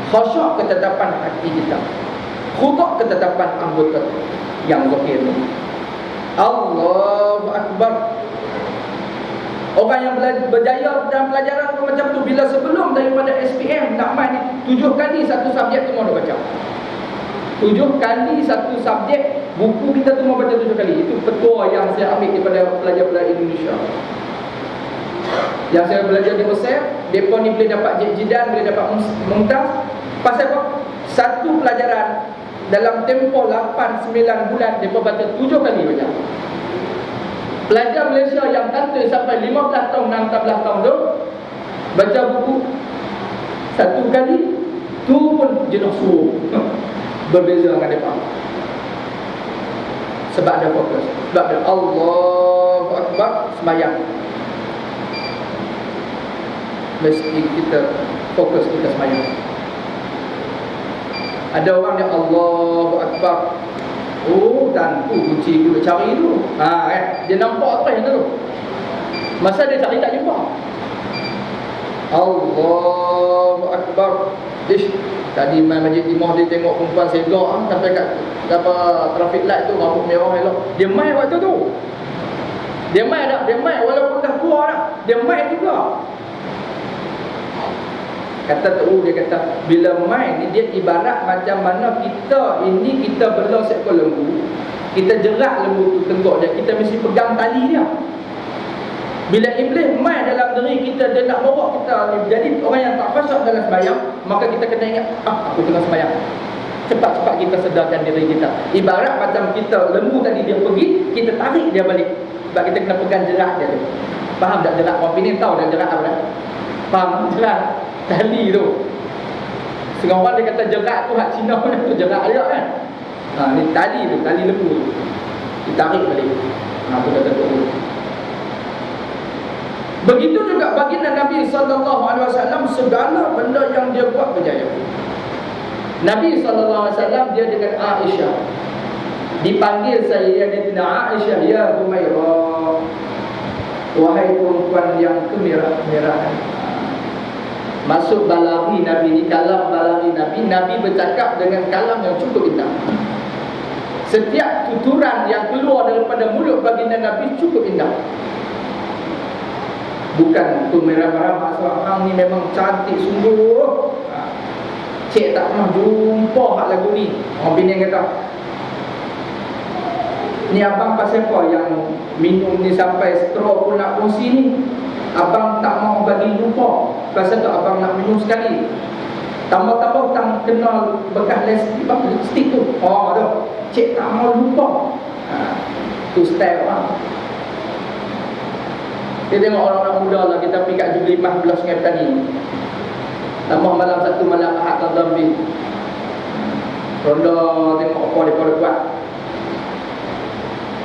Khusyuk ketetapan hati kita, khuduk ketetapan anggota yang zahir. Allahu Akbar. Orang yang berjaya dalam pelajaran macam tu, bila sebelum daripada SPM nak main 7 kali satu subjek tu mau baca. 7 kali satu subjek, buku kita tu mau baca 7 kali. Itu petua yang saya ambil daripada pelajar-pelajar Indonesia. Yang saya belajar di Mesir, mereka ni boleh dapat jidan, boleh dapat mumtaz. Pasal apa? Satu pelajaran dalam tempoh 8-9 bulan, mereka baca 7 kali baca. Pelajar Malaysia yang kata sampai 15 tahun, 16 tahun tu baca buku 1 kali, tu pun jenuh suruh. Berbeza dengan mereka. Sebab ada fokus. Sebab ada Allahu Akbar, sembahyang. Mesti kita fokus, kita sembahyang. Ada orang yang Allahu Akbar, oh, dan tu kunci dulu, cari dulu. Dia nampak apa yang tu. Masa dia cari tak jumpa. Allahu Akbar. Tadi main Masjid Timah, dia tengok perempuan segak sampai kat traffic light tu, rambut merah elok. Dia main waktu tu. Dia main tak? Dia main walaupun dah tua dah. Dia main juga. Kata tu, dia kata bila main ni dia ibarat macam mana kita ini, kita belah seekor lembu, kita jerat lembu tu tenggok dia, kita mesti pegang tali dia. Bila iblis main dalam diri kita, dia nak bawa kita ni jadi orang yang tak khusyuk dalam sembahyang, maka kita kena ingat, aku tengah sembahyang. Cepat-cepat kita sedarkan diri kita. Ibarat macam kita, lembu tadi dia pergi, kita tarik dia balik. Sebab kita kena pegang jerat dia tu. Faham tak jerat? Orang Penang tahu dah jerat apa dah? Faham jerat? Tali tu. Setengah orang dia kata jerat tu hak Cina pun tu jerat dia kan. Ni tali tu, tali lembu tu. Ditarik balik. Tu kata tu. Begitu juga baginda Nabi SAW, segala benda yang dia buat berjaya. Nabi SAW dia dengan Aisyah dipanggil Sayyidatina Aisyah, ya Humairah, wahai perempuan yang kemerah-merahan. Masuk balaghi Nabi ni, kalam balaghi Nabi. Nabi bercakap dengan kalam yang cukup indah. Setiap tuturan yang keluar daripada mulut baginda Nabi cukup indah. Bukan tu merah-merah maksud hang ni memang cantik sungguh. Cik tak pernah jumpa hak lagu ni. Orang Penang kata, ni abang pasal apa yang minum ni sampai straw pun nak kongsi ni? Abang tak mau bagi lupa. Pasal tu abang nak minum sekali. Tambah-tambah tak kenal bekas lipstick tu. Tu cik tak mau lupa. Tu style lah. Kita tengok orang-orang muda lah, kita pergi kat Jubli 15 Sungai Petani. Tambah malam satu, malam Ahad tak lebih. Ronda tengok apa mereka buat.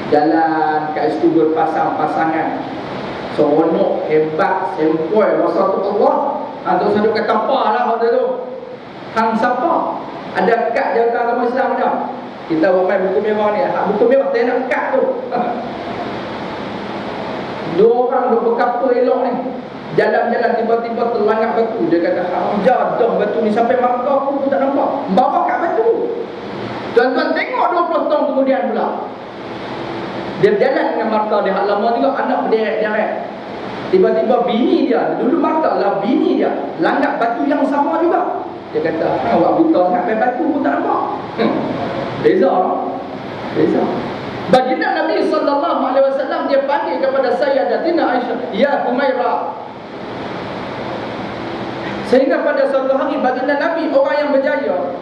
Jalan kat situ berpasang-pasangan. Seronok, hebat, sempoi. Masa tu Allah. Tu saya kata apa lah waktu tu. Hang siapa? Ada kad jawatan agama Islam dah. Kita buat main buku mewah ni. Buku mewah saya nak kad tu. Dua orang duk berkapur elok ni. Jalan-jalan tiba-tiba terlangak batu. Dia kata, jadah batu ni sampai mata aku pun tak nampak. Bawa kat batu. Tuan-tuan tengok 20 tahun kemudian pula. Dia berjalan dengan marta dia. Hak lama juga anak berderet-deret. Tiba-tiba bini dia, dulu marta lah bini dia, langgar batu yang sama juga. Dia kata, awak buta sangat main batu pun tak nampak. Beza. Beza. Baginda Nabi SAW dia panggil kepada Sayyidatina Aisyah, ya Humairah. Sehingga pada suatu hari baginda Nabi, orang yang berjaya,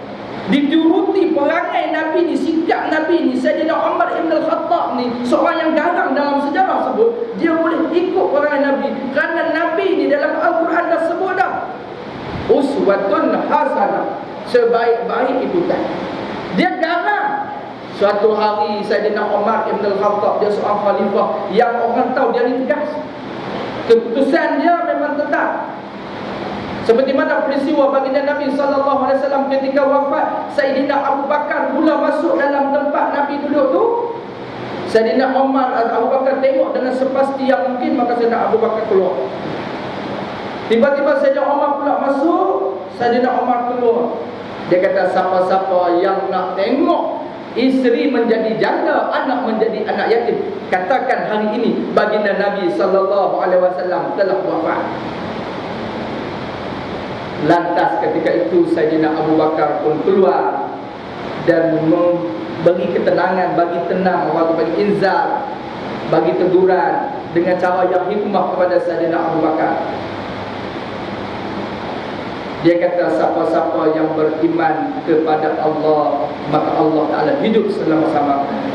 dituruti perangai Nabi ni, sikap Nabi ni. Sayyidina Umar Ibn Al-Khattab ni, seorang yang garang dalam sejarah sebut, dia boleh ikut perangai Nabi kerana Nabi ni dalam Al-Quran dah sebut dah, uswatun hasanah, sebaik-baik ikutan. Dia garang. Suatu hari Sayyidina Umar Ibn Al-Khattab, dia seorang khalifah yang orang tahu dia ni tegas. Keputusan dia memang tetap. Seperti mana peristiwa baginda Nabi SAW ketika wafat, Sayyidina Abu Bakar mula masuk dalam tempat Nabi duduk tu. Sayyidina Umar, Abu Bakar tengok dengan sepasti yang mungkin, maka Sayyidina Abu Bakar keluar. Tiba-tiba Sayyidina Umar pula masuk, Sayyidina Umar keluar. Dia kata, siapa-siapa yang nak tengok isteri menjadi janda, anak menjadi anak yatim, katakan hari ini baginda Nabi SAW telah wafat. Lantas ketika itu Sayyidina Abu Bakar pun keluar dan bagi ketenangan, bagi tenang, bagi inzar, bagi teguran dengan cara yang hikmah kepada Sayyidina Abu Bakar. Dia kata, siapa-siapa yang beriman kepada Allah, maka Allah Ta'ala hidup selama-lamanya.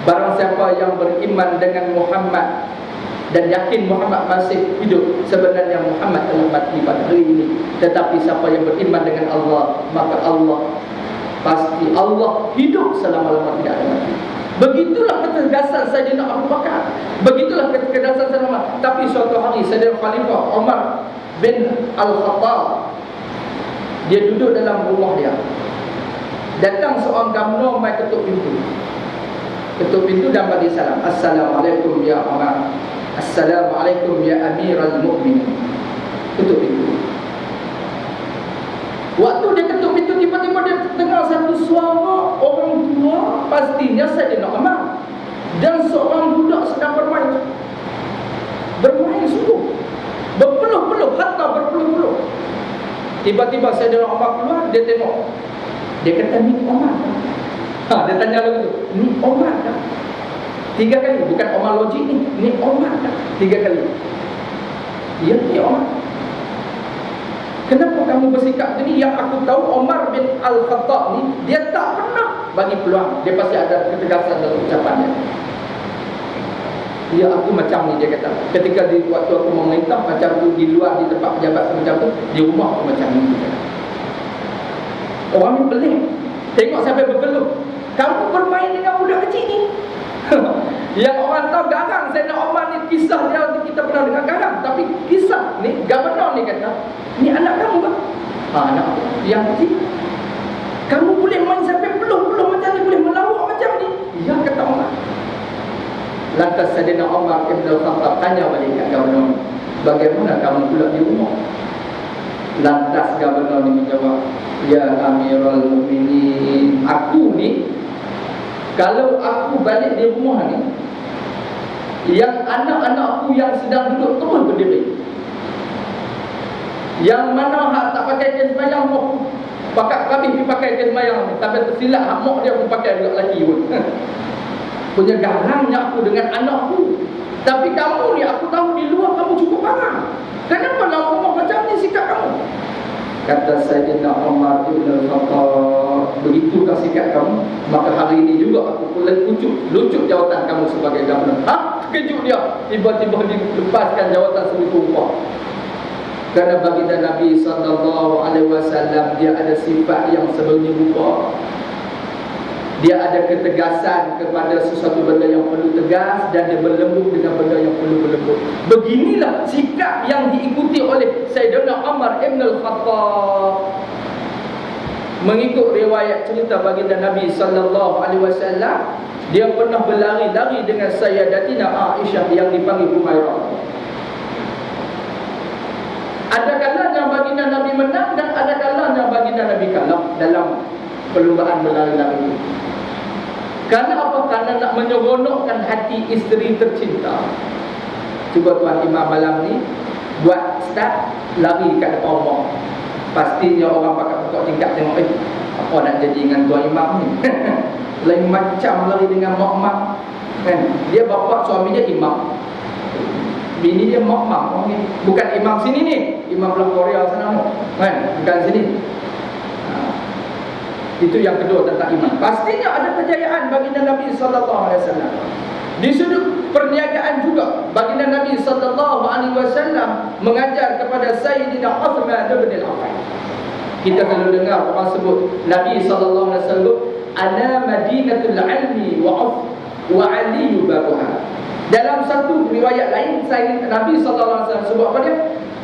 Barang siapa yang beriman dengan Muhammad dan yakin Muhammad masih hidup, sebenarnya Muhammad telah mati pada hari ini. Tetapi siapa yang beriman dengan Allah, maka Allah pasti Allah hidup selama-lamanya, tidak ada mati. Begitulah ketegasan Sayyidina Abu Bakar. Begitulah ketegasan Sayyidina. Tapi suatu hari Sayyidina Khalifah Umar bin Al-Khattab, dia duduk dalam rumah dia. Datang seorang gamno mai ketuk pintu. Ketuk pintu dan bagi salam. Assalamualaikum ya Umar. Assalamualaikum ya Amirul Mukminin. Ketuk pintu. Waktu dia ketuk pintu, tiba-tiba dia dengar satu suara orang tua, pastinya Sayyidina Umar, dan seorang budak sedang bermain. Bermain sungguh, berpeluh-peluh, hatta berpeluh-peluh. Tiba-tiba Sayyidina Umar keluar, dia tengok. Dia kata, ni Umar. Dia tanya lagi tu, ni Umar kan? 3 kali, bukan Umar logik ni Umar kan? 3 kali. Ya, ni Umar. Kenapa kamu bersikap begini? Yang aku tahu Umar bin Al-Khattab ni, dia tak pernah bagi peluang. Dia pasti ada ketegasan dalam ucapannya. Ya, aku macam ni, dia kata. Ketika waktu aku memerintah macam tu, di luar, di tempat pejabat macam tu, di rumah aku macam ni. Orang ni pelik. Tengok sampai berpeluh. Kamu bermain dengan budak kecil ni. Yang orang tahu garang Sayyidina Umar ni, kisah dia kita pernah dengar garang. Tapi kisah ni, Gubernur ni kata, ni anak kamu kan? Anak yang kecil. Kamu boleh main sampai peluh-peluh macam ni, boleh melawak macam ni? Ya, kata Umar. Lantas Sayyidina Umar bin Al-Khattab tanya balik kat Gubernur, bagaimana kamu pula di rumah? Lantas Gubernur ni menjawab, ya Amirul Mukminin, aku ni, kalau aku balik di rumah ni, yang anak-anakku yang sedang duduk terus berdiri. Yang mana hak tak pakai kain semayang pun pakat kami pergi pakai kain semayang ni, tapi tersilap hak mak dia pun pakai juga lelaki pun. Punya garangnya aku dengan anakku. Tapi kamu ni, aku tahu di luar kamu cukup garang. Kenapa nak rumah macam ni sikap kamu? Kata Sayyidina Umar bin Al-Khattab, begitukah sikap kamu? Maka hari ini juga aku pula lucut jawatan kamu sebagai Gubernur. Terkejut dia. Tiba-tiba dilepaskan jawatan sebegitu rupa. Kerana baginda Nabi SAW, dia ada sifat yang sebegitu rupa. Dia ada ketegasan kepada sesuatu benda yang perlu tegas, dan dia berlembut dengan benda yang perlu berlembut. Beginilah sikap yang diikuti oleh Sayyidina Umar ibn Al-Khattab. Mengikut riwayat cerita baginda Nabi SAW, dia pernah berlari-lari dengan Sayyidatina Aisyah yang dipanggil Humairah. Ada kalanya baginda Nabi menang, dan ada kalanya baginda Nabi kalah dalam perlombaan berlari-lari. Kerana apa? Kerana nak menyeronokkan hati isteri tercinta. Cuba tuan imam malam ni buat start lari kat depan rumah. Pastinya orang pakai pokok tingkat tengok, apa nak jadi dengan tuan imam ni? Lain macam lari dengan mak-mak kan? Dia bapa suami dia imam, bini dia mak-mak. Bukan imam sini ni, imam belah Korea sana kan? Bukan sini. Itu yang kedua tentang iman. Pastinya ada kejayaan baginda Nabi SAW. Di sudut perniagaan juga, baginda Nabi SAW mengajar kepada Sayyidina Uthman bin Affan. Kita selalu dengar orang sebut Nabi SAW, ana madinatul ilmi wa wa Ali babuha. Dalam satu riwayat lain, Nabi sallallahu alaihi wasallam sebut apa dia?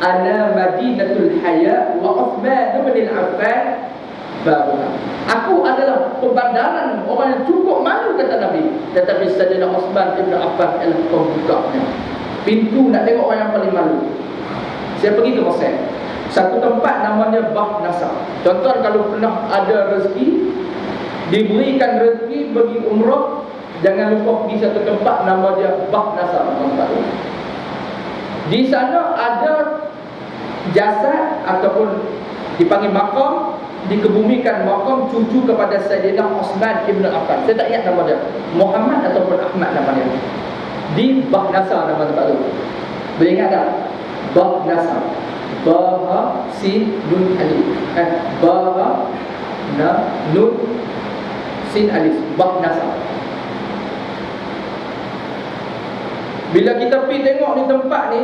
Ana Madinatul Haya wa Uthman bin Affan babuha. Aku adalah perbandaran orang yang cukup malu, kata Nabi. Tetapi Sayyidina Uthman bin Affan adalah pembukanya. Pintu nak tengok orang yang paling malu. Saya pergi ke Mesir. Satu tempat namanya Bah Nasar. Contoh kalau pernah ada rezeki, diberikan rezeki bagi umrah, jangan lupa pergi satu tempat nama dia Bah Nasar. Di sana ada jasad ataupun dipanggil makam, dikebumikan makam cucu kepada Sayyidina Uthman ibn Affan. Saya tak ingat nama dia, Muhammad ataupun Ahmad nama dia. Di Bah Nasar nama tempat tu. Boleh ingat tak? Bah Nasar. Baha sin nun alif. Baha na nun sin alif. Bah Nasar. Bila kita pergi tengok ni tempat ni,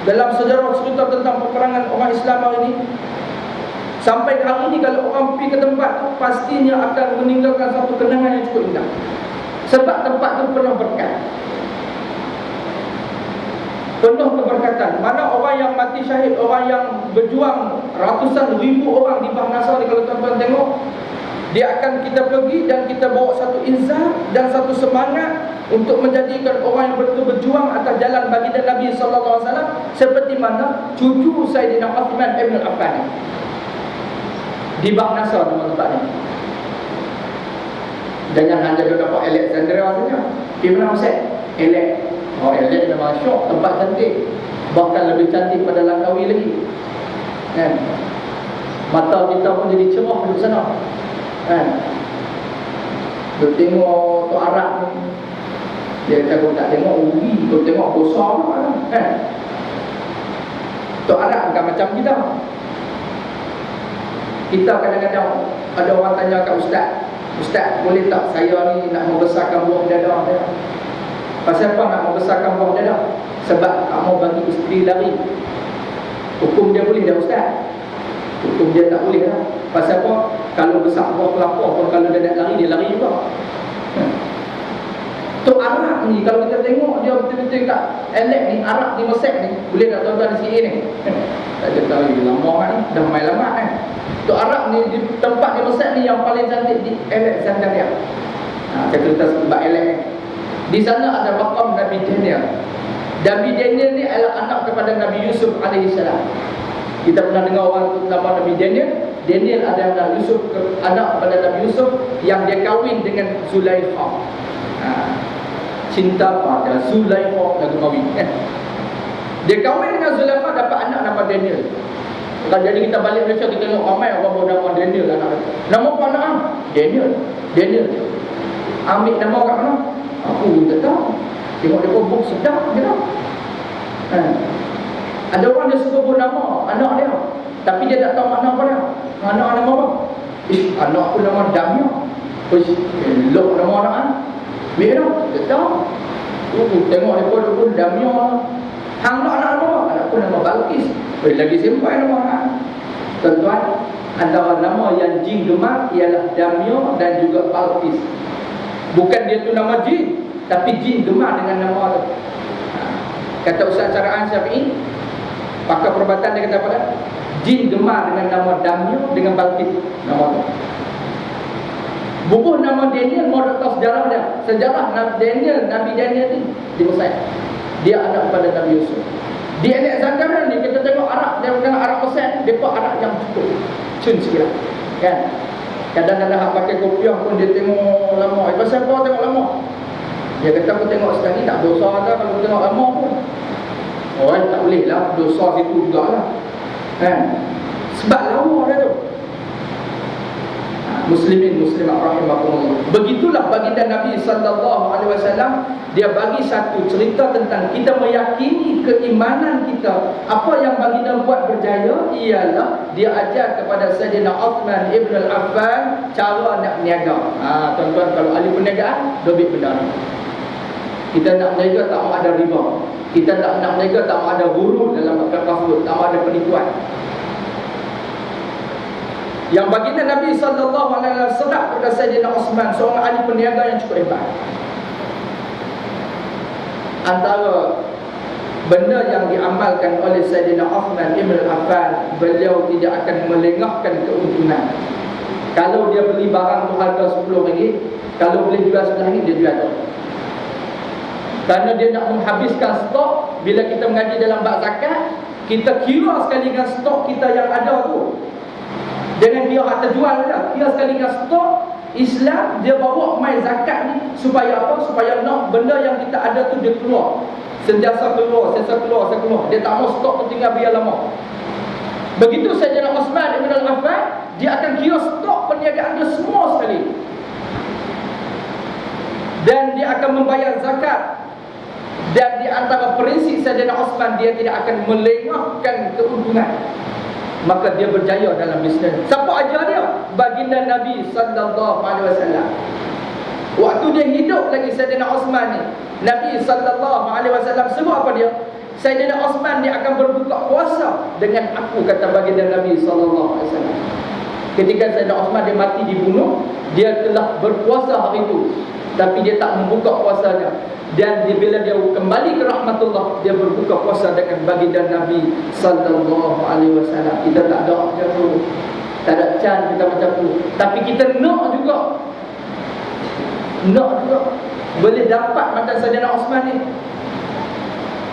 dalam sejarah cerita tentang peperangan orang Islam hari ni, sampai hari ni kalau orang pergi ke tempat tu, pastinya akan meninggalkan satu kenangan yang cukup indah. Sebab tempat tu penuh berkat, penuh keberkatan. Mana orang yang mati syahid, orang yang berjuang, ratusan ribu orang di Bah Nasar ni, kalau tuan-tuan tengok, dia akan kita pergi dan kita bawa satu inzar dan satu semangat untuk menjadikan orang yang betul berjuang atas jalan baginda Nabi sallallahu alaihi wasallam, seperti mana cucu Sayyidina Uthman ibn Affan di Bah Nasar nama tempat ni. Jangan hanya dapat Alexandria saja. Di mana Mesir? Oh, Alex memang syok, tempat cantik. Bahkan lebih cantik pada Langkawi lagi. Kan? Mata kita pun jadi cerah duduk sana. Kan? Duk tengok Tok Arab ni, dia kata kau tak tengok ubi, kau tengok besar kan? Kan? Tok Arab bukan macam kita. Kita kadang-kadang ada orang tanya kat Ustaz, boleh tak saya ni nak membesarkan buah dada saya? Pasal apa nak membesarkan buah dada? Sebab tak mau bagi isteri lari. Hukum dia boleh dah Ustaz? Hukum dia tak boleh lah. Pasal apa? Kalau besar buah kelapa pun, kalau dia nak lari, dia lari juga. Tok Arab ni, kalau kita tengok dia betul-betul kat Alex ni, Arab ni, Mesir ni, boleh tak tuan-tuan di sini ni? Tak ada tahu lama kan ni, dah main lama kan. Tok Arab ni, di tempat di Mesir ni yang paling cantik di Alexandria. Saya cerita sebab Alex ni. Di sana ada makam Nabi Daniel. Nabi Daniel ni adalah anak kepada Nabi Yusuf AS. Kita pernah dengar orang nama Nabi Daniel. Daniel adalah Yusuf, anak kepada Nabi Yusuf yang dia kahwin dengan Zulaikha. Cinta pada Zulaikha lagu kahwin. Dia kahwin dengan Zulaikha, dapat anak nama Daniel. Jadi kita balik Malaysia, kita tengok ramai orang bernama Daniel anak. Nama apa anak? Daniel. Ambil nama kat mana? Aku pun tak tahu. Tengok dia pun sedap je lah. Ada orang dia suka pun nama anak dia, tapi dia tak tahu makna apa dia. Anak nama apa? Anak aku nama Damia. Elok nama anak. Biar tak tahu. Tengok dia pun Damia. Hang nak anak nama? Anak aku nama Balkis. Lagi simpan nama anak. Tuan-tuan, antara nama yang jin gemar ialah Damia dan juga Balkis. Bukan dia tu nama jin, tapi jin gemar dengan nama tu. Kata Ustaz Syara'an Syafi'i, pakar perubatan, dia kata apa? Jin gemar dengan nama Damia dengan Balkis nama tu. Bubuh nama Daniel, mau tahu sejarah dia. Sejarah Nabi Daniel ni di Mesir. Dia anak kepada Nabi Yusuf. Di Alexandria ni kita tengok Arab, dia bukan Arab Mesir, depa Arab yang cukup cun sikit kan. Kadang-kadang hak pakai kopiah pun dia tengok lama. Pasal apa tengok lama? Dia kata aku tengok sekarang ni tak dosa dah kalau tengok lama pun. Oh, tak boleh lah, dosa situ jugalah. Kan? Sebab lama dah tu. Muslimin muslimat rahimakumullah. Begitulah baginda Nabi sallallahu alaihi wasallam, dia bagi satu cerita tentang kita meyakini keimanan kita. Apa yang baginda buat berjaya ialah dia ajar kepada Sayyidina Uthman ibn Affan cara nak berniaga. Tuan-tuan, kalau ahli perniagaan, lebih benar. Kita nak berniaga tak mau ada riba. Kita nak berniaga tak mau ada ghurur dalam perkara tersebut, tak mau ada penipuan. Yang baginda Nabi sallallahu alaihi wasallam sedap kepada Sayyidina Uthman, seorang ahli perniaga yang cukup hebat. antara benda yang diamalkan oleh Sayyidina Uthman Ibn Affan, beliau tidak akan melengahkan keuntungan. Kalau dia beli barang tu harga RM10, kalau boleh jual RM11, dia jual tu. Kerana dia nak menghabiskan stok. Bila kita mengaji dalam bab zakat, kita kira sekali dengan stok kita yang ada tu. Jangan kira harta jual saja. Kira sekali dengan stok. Islam dia bawa mai zakat ni supaya apa? Supaya nak benda yang kita ada tu dia keluar. Sentiasa keluar, sentiasa keluar, sentiasa keluar. Dia tak mau stok tu tinggal biar lama. Begitu Sayyidina Uthman Ibn Affan, dia akan kira stok perniagaan dia semua sekali. Dan dia akan membayar zakat. Dan di antara prinsip Sayyidina Uthman, dia tidak akan melengahkan keuntungan. Maka dia berjaya dalam bisnes. Siapa ajar dia? Baginda Nabi SAW. Waktu dia hidup lagi Sayyidina Uthman ni, Nabi SAW sebut apa dia? Sayyidina Uthman dia akan berbuka puasa dengan aku, kata baginda Nabi SAW. Ketika Sayyidina Uthman dia mati dibunuh, dia telah berpuasa hari itu, tapi dia tak membuka puasanya. Dan bila dia kembali ke rahmatullah, dia berbuka puasa dengan baginda Nabi SAW. Kita tak ada macam tu, tak ada can kita macam tu, tapi kita nak juga boleh dapat macam Sayyidina Uthman ni.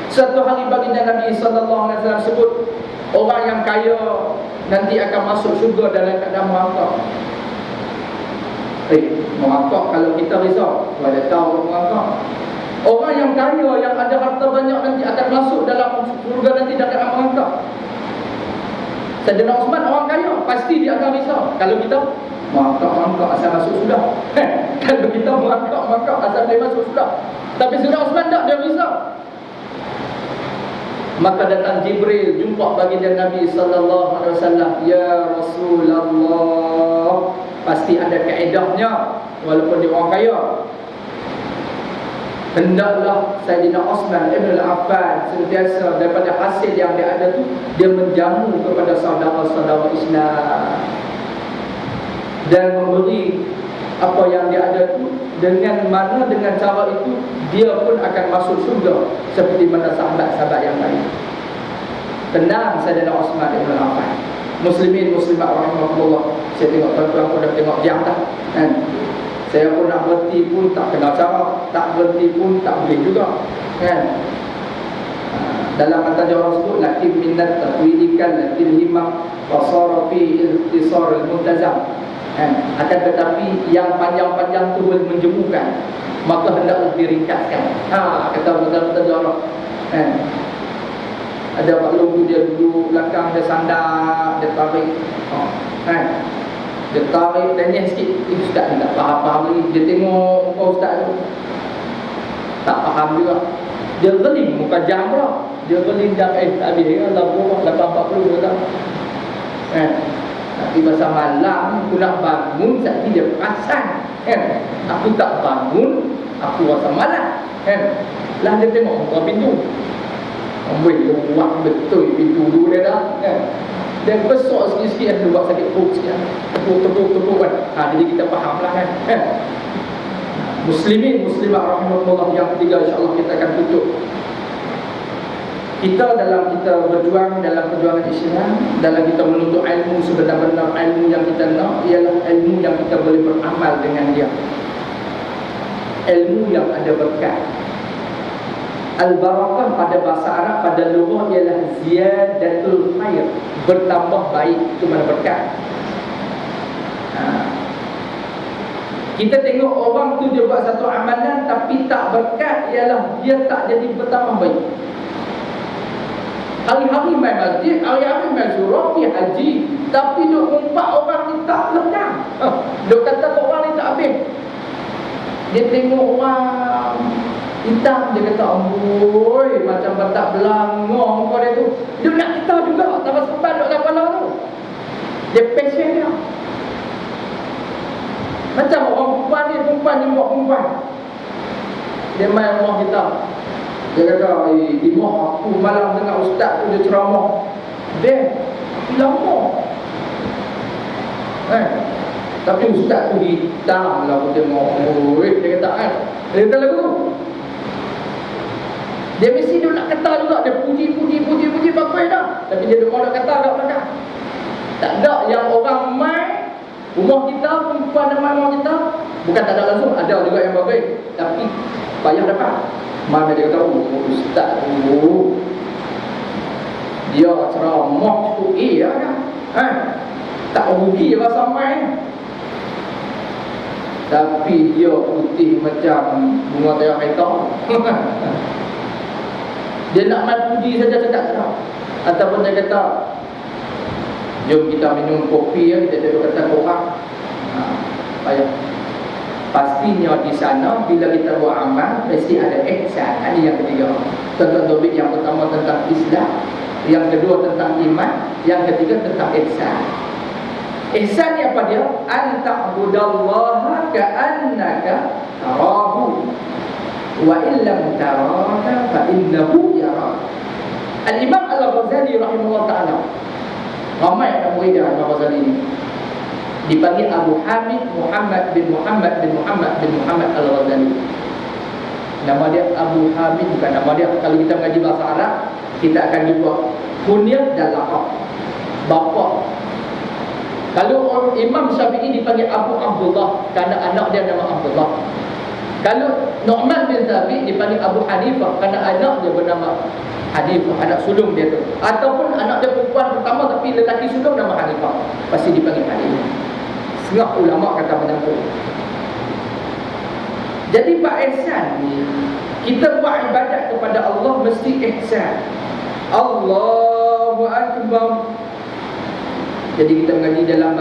Satu hari baginda Nabi SAW sebut, orang yang kaya nanti akan masuk syurga dalam keadaan merangkak. Merangkak kalau kita risau, ada tahu merangkak. Orang yang kaya, yang ada harta banyak nanti akan masuk dalam syurga nanti dalam keadaan merangkak. Sayyidina Uthman orang kaya, pasti dia akan risau. Kalau kita merangkak asal masuk sudah. Kalau kita merangkak asal dia masuk sudah. Tapi Sayyidina Uthman tak, dia risau. Maka datang Jibril jumpa baginda Nabi SAW. Ya Rasulullah, pasti ada kaedahnya walaupun dia orang kaya. Hendaklah Sayyidina Uthman Ibn Affan sentiasa daripada hasil yang dia ada tu, dia menjamu kepada saudara-saudara Islam dan memberi apa yang dia ada tu. Dengan mana, dengan cara itu, dia pun akan masuk surga seperti mana sahabat-sahabat yang lain. Tenang Sayyidina Uthman Ibn Affan. Muslimin muslimat rahimahullah. Saya tengok tuan-tuan pun dah tengok jam dah kan? Saya pun nak berhenti pun tak kenal cara, tak berhenti pun tak boleh juga kan? Dalam kata dia orang sebut, lakin minat tatwilikan lakin himam wasara fi iltisar al-muntazam. Akan tetapi yang panjang-panjang tu boleh menjemukan, maka hendaklah diringkaskan. Kata betul-betul dia orang ada maklum tu, dia duduk belakang, dia sandar, dia tarik dia tarik tanya sikit. Ustaz ni tak faham lagi. Dia tengok muka ustaz tu, tak faham juga. Dia geling muka jam pula. Dia geling jam tak habis kan, 8.40 kata. Tapi masa malam aku nak bangun, tapi dia perasan aku tak bangun, aku rasa malam lah dia tengok muka pintu. Dia buat betul pintu dulu dia dah dia besar sikit-sikit, dia buat sakit perut sikit, tepuk kan. Jadi kita faham lah kan. Muslimin muslimat rahimahullah, yang ketiga insyaAllah kita akan tutup. Kita dalam kita berjuang dalam perjuangan Islam, dalam kita menuntut ilmu, sebenar-benar ilmu yang kita nak ialah ilmu yang kita boleh beramal dengan dia, ilmu yang ada berkat. Al-barakah pada bahasa Arab, pada lughah ialah ziyadatul khair, bertambah baik. Itu mana berkat. Kita tengok orang tu dia buat satu amalan tapi tak berkat, ialah dia tak jadi bertambah baik. Hari-hari main masjid, hari-hari main surau, pergi haji, tapi duk umpat orang ni tak lekang. Duk kata orang ni tak habis. Dia tengok orang hitam, dia kata amboi, macam batak belangong kau dia tu. Dia nak kita juga, tak sempat duk dalam kepala tu. Dia passion dia. Macam orang perempuan ni buat perempuan. Dia main rumah kita. Dia kata, di rumah aku malam dengar ustaz tu dia ceramah. Dia lama. Tapi ustaz tu hitam lah aku tengok. Dia kata kan. Dia kata lagu tu. Dia mesti dia nak kata juga, dia puji bagus dah. Tapi dia mau nak kata kat belakang. Tak ada yang orang mai rumah kita, perempuan dan mai rumah kita, bukan tak ada langsung, ada juga yang bagus. Tapi payah dapat. Mana dia kata, oh ustaz tu dia ceramah cukup kan? Tak rugi rasa mai. Tapi dia putih macam bunga tayar kereta. Dia nak main puji saja tak ada. Ataupun dia kata, jom kita minum kopi ya, kita dia kata korang. Payah. Pastinya di sana bila kita buat amal mesti ada ihsan. Ada yang ketiga. Tentang topik yang pertama tentang Islam, yang kedua tentang iman, yang ketiga tentang ihsan. Ihsan ni apa dia? An ta'budallaha ka'annaka tarahu wa illam taraka fa innahu yarak. Al-Imam Al-Ghazali rahimahullah ta'ala, ramai anak murid dia Al-Ghazali ni, dipanggil Abu Hamid Muhammad bin Muhammad bin Muhammad bin Muhammad Al-Ghazali. Nama dia Abu Hamid, bukan nama dia. Kalau kita mengaji bahasa Arab, kita akan jumpa kunyah dan laqab bapa. Kalau Imam Syafi'i dipanggil Abu Abdullah kerana anak dia nama Abdullah. Kalau Nu'man bin Thabit dipanggil Abu Hanifah kerana anak dia bernama Hanifah, anak sulung dia tu. Ataupun anak dia perempuan pertama tapi lelaki sulung nama Hanifah, pasti dipanggil Hanifah. Setengah ulama kata macam tu. Jadi Pak ihsan ni, kita buat ibadat kepada Allah mesti ihsan. Allahu Akbar. Jadi kita mengaji dalam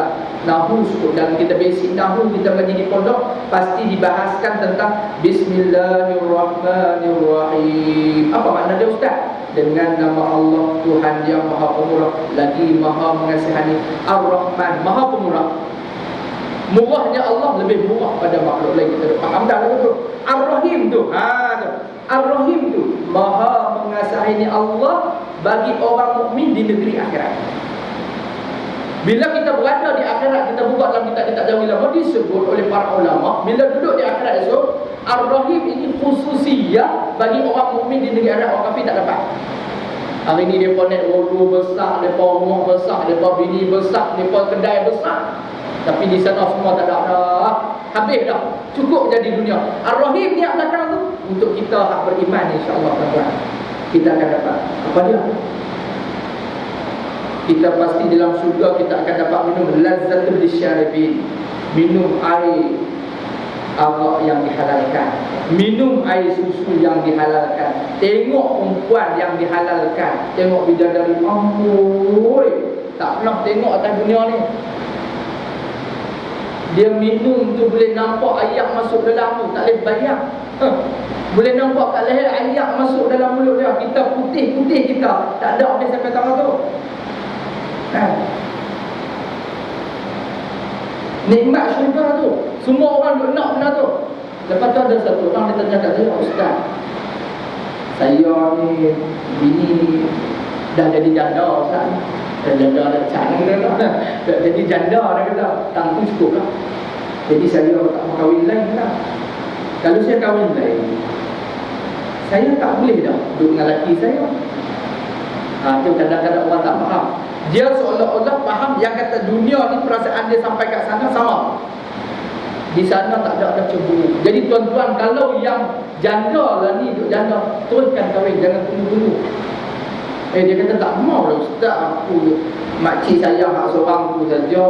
Nahu, dalam kita basic Nahu, kita mengaji di pondok, pasti dibahaskan tentang Bismillahirrahmanirrahim. Apa makna dia ustaz? Dengan nama Allah Tuhan yang Maha Pemurah, lagi Maha Mengasihani. Ar-Rahman, Maha Pemurah. Murahnya Allah lebih murah pada makhluk lain. Kita faham dah tu. Ar-Rahim tu, Ar-Rahim tu Maha Mengasihani Allah bagi orang mukmin di negeri akhirat. Bila kita berada di akhirat, kita buka dalam kitab-kitab jauh lama disebut oleh para ulama, bila duduk di akhirat esok, Ar-Rahim ini khususiyah bagi orang mukmin di negeri akhirat. Orang kafir tak dapat. Hari ni mereka naik rodu besar, mereka rumah besar, mereka bini besar, mereka kedai besar, tapi di sana semua tak ada. Habis dah, cukup jadi dunia. Ar-Rahim ni belakang tu untuk kita hak beriman, insya-Allah tuan-tuan, kita akan dapat. Apa dia? Kita pasti dalam syurga kita akan dapat minum lazzatul lisyaribin, minum air arak yang dihalalkan, minum air susu yang dihalalkan, tengok perempuan yang dihalalkan, tengok bidadari. Amboi, tak pernah tengok atas dunia ni. Dia minum tu boleh nampak ayak masuk dalam tu, tak boleh bayang. Boleh nampak kat leher ayak masuk dalam mulut dia. Kita putih-putih kita, tak ada habis sampai tangan tu. Nikmat syurga tu, semua orang duk nak benda tu. Lepas tu ada satu orang dia tanya kat saya, ustaz, saya ni bini dah jadi janda ustaz. Dah janda dah canggih dah. Dah jadi janda dah kata, tanggung cukup lah. Jadi saya tak mau kahwin lain lah. Kalau saya kahwin lain, saya tak boleh dah duduk dengan lelaki saya. Tu kadang-kadang orang tak faham. Dia seolah-olah faham yang kata dunia ni perasaan dia sampai kat sana sama. Di sana tak ada cemburu. Jadi tuan-tuan, kalau yang janda lah ni, duduk janda, teruskan kahwin, jangan tunggu-tunggu. Dia kata tak mau lah ustaz, aku makcik saya hak seorang tu saja,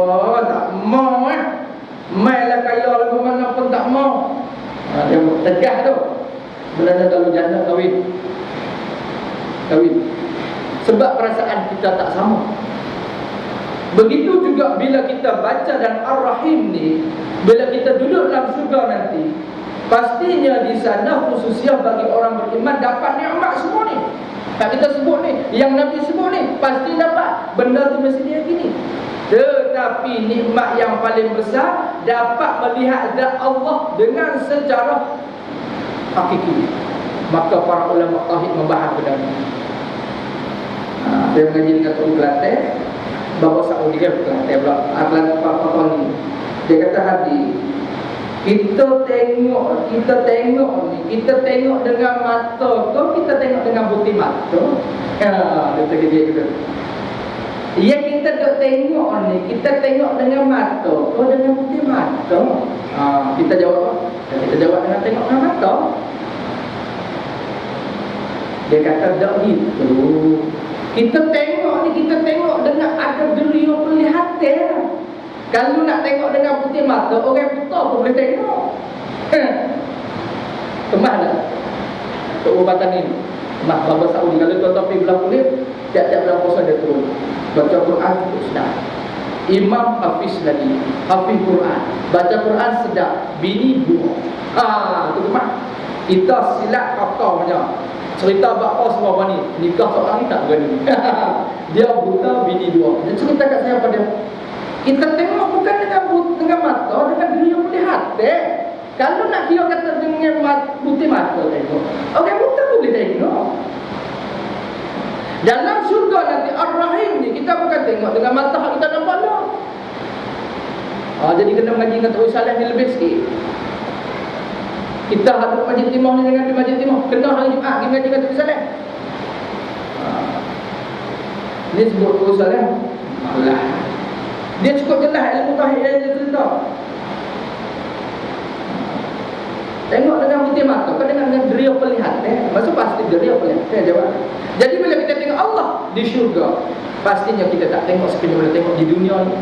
tak mau mai lah kaya lah mana pun tak mau. Dia tegas tu. Benar kalau janda kahwin. Sebab perasaan kita tak sama. Begitu juga bila kita baca dan Ar-Rahim ni, bila kita duduk dalam syurga nanti, pastinya di sana khususnya bagi orang beriman dapat nikmat semua ni. Tak kita sebut ni, yang Nabi sebut ni, pasti dapat. Benda tu mesti dia gini. Tetapi nikmat yang paling besar dapat melihat zat Allah dengan secara hakiki. Maka para ulama tauhid membahas benda ni. Dia mengaji dengan Tok Kelantan, Bapa Saudi dia Kelantan pula, Kelantan Pak ni. Dia kata hadis Kita tengok ni, kita tengok dengan mata tu, kita tengok dengan buti mata. Dia terkejut juga. Ya, kita duk tengok ni, kita tengok dengan mata tu, dengan buti mata. Kita jawab apa? Kita jawab dengan tengok dengan mata. Dia kata tak gitu. Kita tengok ni, kita tengok dengan ada deria penglihatan. Kalau nak tengok dengan putih mata, orang buta pun boleh tengok. Kemah tak? Untuk ubatan ini Kemah Baba Saudi. Kalau tuan-tuan pergi belah kulit, tiap-tiap bulan puasa dia turun baca Quran itu sedap. Imam Hafiz lagi, Hafiz Quran, baca Quran sedap. Bini dua. Itu Kemah. Kita silap kau punya cerita bakal semua ni. Nikah seorang ni tak berani. Dia buta, bini dua. Dia cerita kat saya pada kita tengok bukan dengan mata, dengan dunia melihat. Kalau nak kira kata dengan putih mata tengok, orang buta boleh tengok. Dalam syurga nanti Ar-Rahim ni, kita bukan tengok dengan mata kita nampak lah. Jadi kena mengaji dengan Tok Saleh ni lebih sikit. Kita hadap Masjid Timah ni dengan di Masjid Timah, kena hari Jumaat pergi mengaji dengan Tok Saleh. Ni sebut Tok Saleh malah dia cukup jelas ilmu tauhid yang dia cerita. Tengok dengan putih mata, kau dengan deria penglihatan. Maksud pasti deria penglihatan jawab. Jadi bila kita tengok Allah di syurga, pastinya kita tak tengok seperti mana tengok di dunia ni.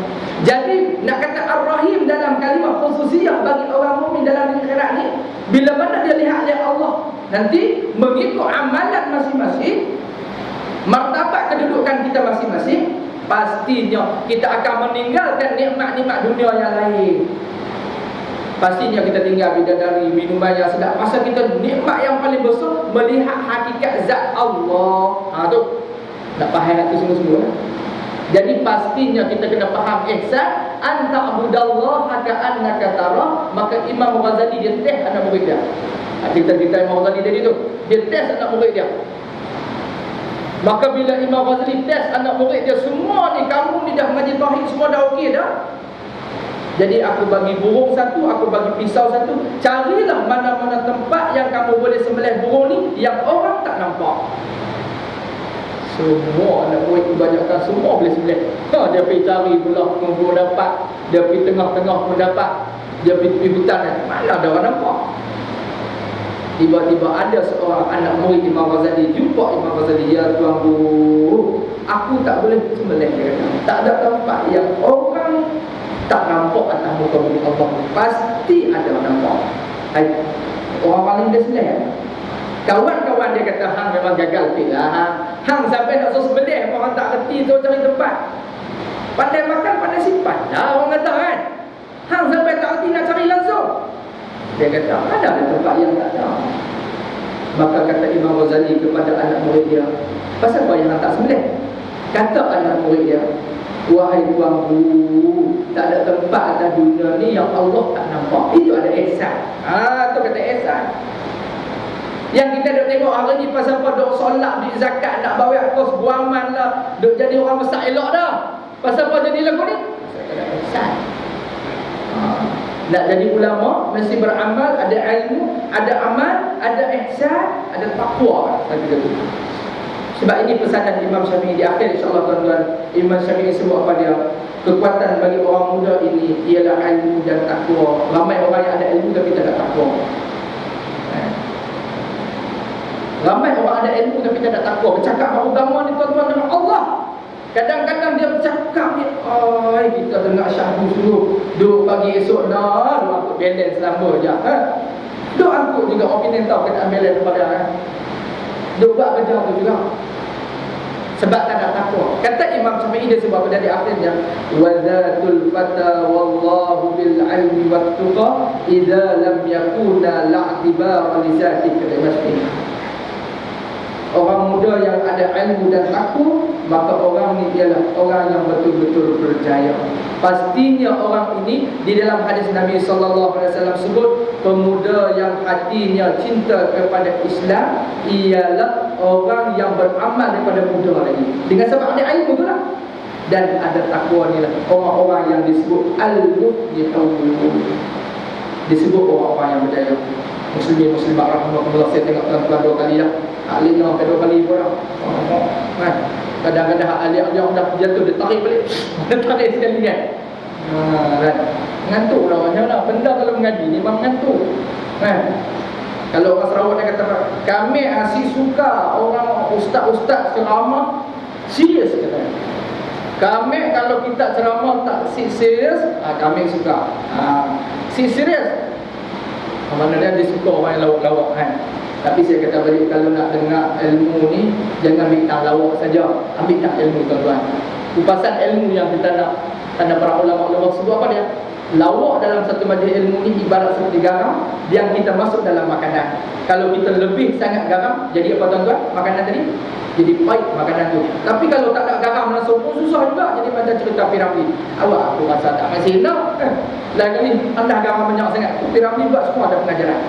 Jadi nak kata Ar-Rahim dalam kalimah khususiyah bagi orang mukmin dalam akhirat ni, bila mana dia lihat Allah, nanti mengikut amalan masing-masing, martabat kedudukan kita masing-masing, pastinya kita akan meninggalkan nikmat-nikmat dunia yang lain. Pastinya kita tinggal bidadari, minuman yang sedap. Pasal kita nikmat yang paling besar melihat hakikat zat Allah. Tu nak faham tu semua-semua. Jadi pastinya kita kena faham ihsan, anta'budallaha ka'annaka tara. Maka Imam Ghazali dia test anak murid dia. Cerita-cerita Imam Ghazali tadi tu, dia test anak murid dia. Maka bila Imam Ghazali test anak murid dia, semua ni, kamu ni dah mengaji tauhid, semua dah okey dah. Jadi aku bagi burung satu, aku bagi pisau satu. Carilah mana-mana tempat yang kamu boleh sembelih burung ni yang orang tak nampak. Semua anak murid kebanyakan semua boleh sembelih. Dia pergi cari belah pun dapat, dia pergi tengah-tengah pun dapat, dia pergi hutan, mana ada orang nampak. Tiba-tiba ada seorang anak murid Imam Ghazali jumpa Imam Ghazali, ya Tuan Guru, aku tak boleh sembelih. Tak ada tempat yang orang tak nampak atas muka bumi Allah. Pasti ada orang nampak. Orang paling dia sembelih. Kawan-kawan dia kata, hang memang gagal lah. Hang sampai nak sembelih, orang tak reti tu cari tempat. Pandai makan, pandai simpan dah orang kata kan. Hang sampai tak reti nak cari langsung. Dia kata, ada tempat yang tak ada. Maka kata Imam Ghazali kepada anak murid dia, pasal apa yang tak sembelih? Kata anak murid dia, wahai Tuan Guru, tak ada tempat atas dunia ni yang Allah tak nampak. Itu ada ihsan. Tu kata ihsan. Yang kita duk tengok hari ni pasal apa duk solat, duit zakat, nak bawa kos guaman lah, duk jadi orang besar elok dah. Pasal apa jadi lagu ni? Pasal ada ihsan. Nak jadi ulama mesti beramal, ada ilmu, ada amal, ada ihsan, ada taqwa. Sebab ini pesanan Imam Syafi'i di akhir, insya-Allah tuan-tuan. Imam Syafi'i sebut apa dia? Kekuatan bagi orang muda ini ialah ilmu dan taqwa. Ramai orang yang ada ilmu tapi tak ada taqwa. Ramai orang ada ilmu tapi tak ada taqwa. Bercakap agama ni tuan-tuan dengan Allah. Kadang-kadang dia bercakap ni, kita dengar syahdu suruh duk pagi esok dah, duk angkut balance selama je. Duk angkut juga opinion tahu kena balance daripada duk buat kerja tu juga. Sebab tak ada takwa. Kata Imam Syafi'i dia sebab pada di akhirnya, wa dzatul fata wallahu bil ilmi wat tuqa idza lam yakuna la'tibara li zatika al-maskin. Orang muda yang ada ilmu dan takwa, maka orang ni ialah orang yang betul-betul berjaya. Pastinya orang ini di dalam hadis Nabi SAW sebut, pemuda yang hatinya cinta kepada Islam ialah orang yang beramal daripada muda lagi. Dengan sebab ada ilmu tu lah. Dan ada takwa ni lah, orang-orang yang disebut al-muflihun. disebut orang-orang yang berjaya. Muslimin muslimat rahimahullah, saya tengok tuan-tuan 2 kali dah. Ahli nak sampai 2 kali pun dah. Kan? Kadang-kadang ahli-ahli dah jatuh, dia tarik balik. Dia tarik sekali kan. Kan? Ngantuk lah macam mana. Benda kalau mengaji ni memang ngantuk. Kan? Kalau orang Sarawak dia kata, kami asyik suka orang ustaz-ustaz ceramah serius kata. Kami kalau kita ceramah tak serius, kami suka. Serius. Mana dia suka orang yang lawak-lawak kan. Tapi saya kata balik, kalau nak dengar ilmu ni, jangan ambil lawak saja, ambil tak ilmu tuan-tuan. Kupasan ilmu yang kita nak, tanda para ulama-ulama sebut apa dia? Lawak dalam satu majlis ilmu ni ibarat seperti garam yang kita masuk dalam makanan. Kalau kita lebih sangat garam, jadi apa tuan-tuan? Makanan tadi jadi pahit makanan tu. Tapi kalau tak ada garam langsung pun susah juga. Jadi macam cerita piramid. Awak aku rasa tak masih nak. Lain kali anda garam banyak sangat. Piramid buat semua ada pengajaran.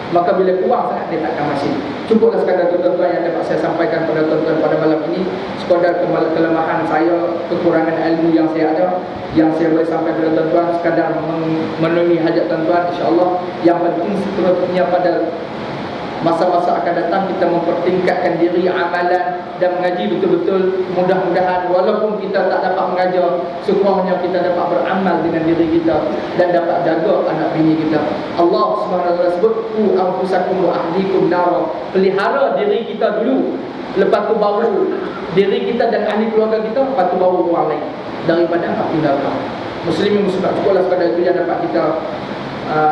Maka bila kurang sangat dia takkan masih. Cukuplah sekadar tuan-tuan yang dapat saya sampaikan pada tuan-tuan pada malam ini. Sekadar kelemahan saya, kekurangan ilmu yang saya ada, yang saya boleh sampaikan kepada tuan-tuan, sekadar memenuhi hajat tuan-tuan, insya-Allah. Yang penting seterusnya pada masa-masa akan datang kita mempertingkatkan diri amalan dan mengaji betul-betul. Mudah-mudahan walaupun kita tak dapat mengajar, sekurang-kurangnya kita dapat beramal dengan diri kita dan dapat jaga anak bini kita. Allah Subhanahu wa taala sebut, "Qu anfusakum wa ahlikum nar." Pelihara diri kita dulu, lepas tu baru diri kita dan ahli keluarga kita, lepas tu baru orang lain daripada api neraka. Muslimin muslimat, cukuplah sekadar itu yang dapat kita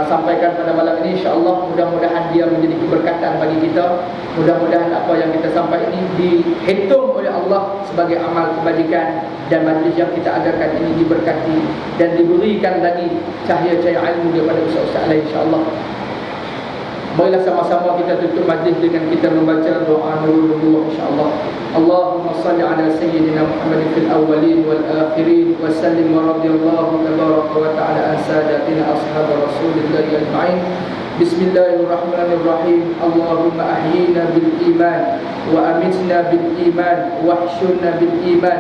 sampaikan pada malam ini, insya-Allah. Mudah-mudahan dia menjadi keberkatan bagi kita. Mudah-mudahan apa yang kita sampaikan ini dihitung oleh Allah sebagai amal kebajikan, dan majlis yang kita adakan ini diberkati dan diberikan lagi cahaya-cahaya ilmu daripada ustaz-ustaz lain, insya-Allah. Marilah sama-sama kita tutup majlis dengan kita membaca doa nurul nubuwah, insya-Allah. Allahumma salli ala sayyidina Muhammadin fil awwalin wal akhirin wa sallim wa radiyallahu tabaraka wa ta'ala an sadatina ashab Rasulillah ajma'in. Bismillahirrahmanirrahim. Allahumma ahyina bil iman wa amitna bil iman wa ahsyurna bil iman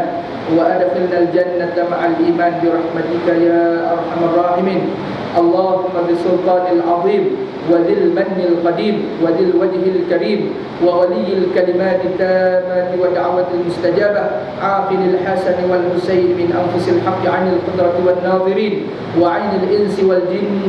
wa adkhilna al jannata ma'al iman bi rahmatika ya arhamar rahimin. Allahumma bi sultanil azim وذي المن القديم وذي الوجه الكريم وولي الكلمات التامة ودعوة المستجابة عاقل الحسن والحسين من أنفس الحق عن القدرة والناظرين وعين الإنس والجن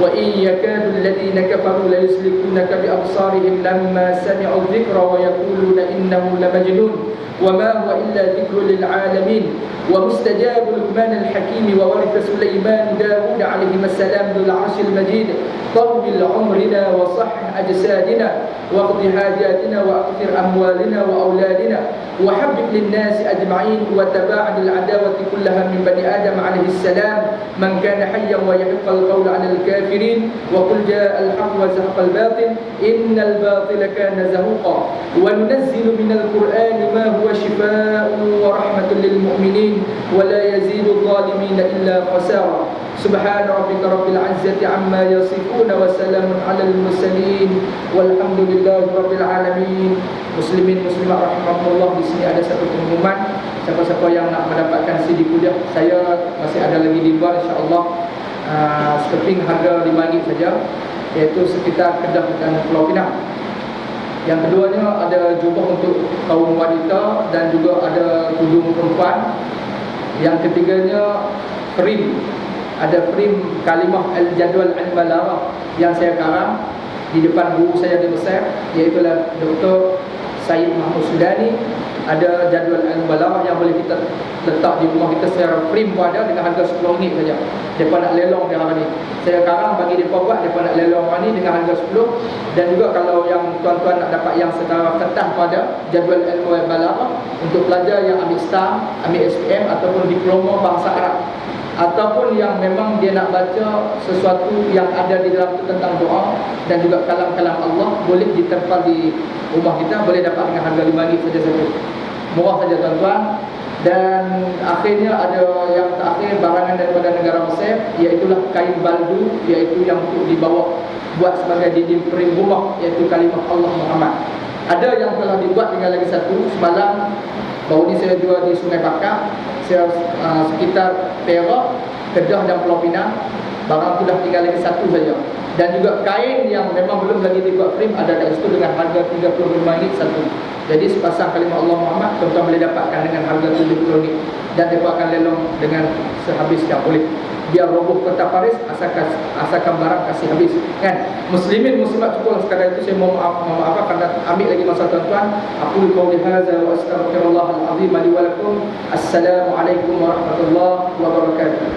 وإن يكاد الذين كفروا ليسلكونك بأبصارهم لما سمعوا الذكر ويقولون إنه لمجنون وما هو إلا ذكر للعالمين ومستجاب لقمان الحكيم وورث سليمان داود عليهما السلام ذو العرش المجيد طول عمرنا وصح أجسادنا واقض حاجاتنا وأكثر أموالنا وأولادنا وحبب للناس أجمعين وتباعد العداوة كلها من بني آدم عليه السلام من كان حيا ويحق القول على الكافرين وقل جاء الحق وزهق الباطل إن الباطل كان زهوقا وننزل من القرآن ما هو شفاء ورحمة للمؤمنين ولا يزيد الظالمين إلا خسارا سبحان ربك رب العزة عما يصفون وسلام على المرسلين والحمد لله رب العالمين. Muslimin muslimat rahimahullah, di sini ada satu pengumuman. Siapa-siapa yang nak mendapatkan CD kuliah saya, masih ada lagi di bar, insya-Allah. Skeping harga RM5 saja, iaitu sekitar Kedah dan Pulau Pinang. Yang keduanya ada jubah untuk kaum wanita dan juga ada tudung perempuan. Yang ketiganya frame, ada frame kalimah al-jadwal al-balarah yang saya karang di depan guru saya di Mesir, iaitu Dr. Said Mahmud Sudani. Ada jadual al-balarah yang boleh kita letak di rumah kita secara frame pun ada, dengan harga RM10 saja. Mereka nak lelong dia hari ni, saya karang bagi mereka buat, mereka nak lelong hari ni dengan harga 10. Dan juga kalau yang tuan-tuan nak dapat yang secara kertas pada jadual al-balarah untuk pelajar yang ambil STAR, ambil SPM ataupun diploma bahasa Arab, ataupun yang memang dia nak baca sesuatu yang ada di dalam itu tentang doa dan juga kalam-kalam Allah, boleh ditempel di rumah kita, boleh dapat dengan harga RM5 saja satu. Murah saja tuan-tuan. Dan akhirnya ada yang terakhir, barangan daripada negara Mesir, iaitulah kain baldu, iaitu yang untuk dibawa buat sebagai dinding frame rumah, iaitu kalimah Allah Muhammad. Ada yang telah dibuat, tinggal lagi satu. Semalam baru ni saya jual di Sungai Bakar, sekitar Perak, Kedah dan Pulau Pinang. barang tu dah tinggal lagi satu saja. Dan juga kain yang memang belum lagi dibuat frame ada kat situ dengan harga RM35 satu. Jadi sepasang kalimah Allah Muhammad tuan-tuan boleh dapatkan dengan harga RM70 dan mereka akan lelong dengan sehabis yang boleh. Biar roboh kota Paris asalkan barang kasih habis, kan? Muslimin muslimat, cukup sekadar itu saya mohon maaf kerana ambil lagi masa tuan-tuan. Aku qauli hadza wa astaghfirullahal azim li wa lakum. Assalamualaikum warahmatullahi wabarakatuh.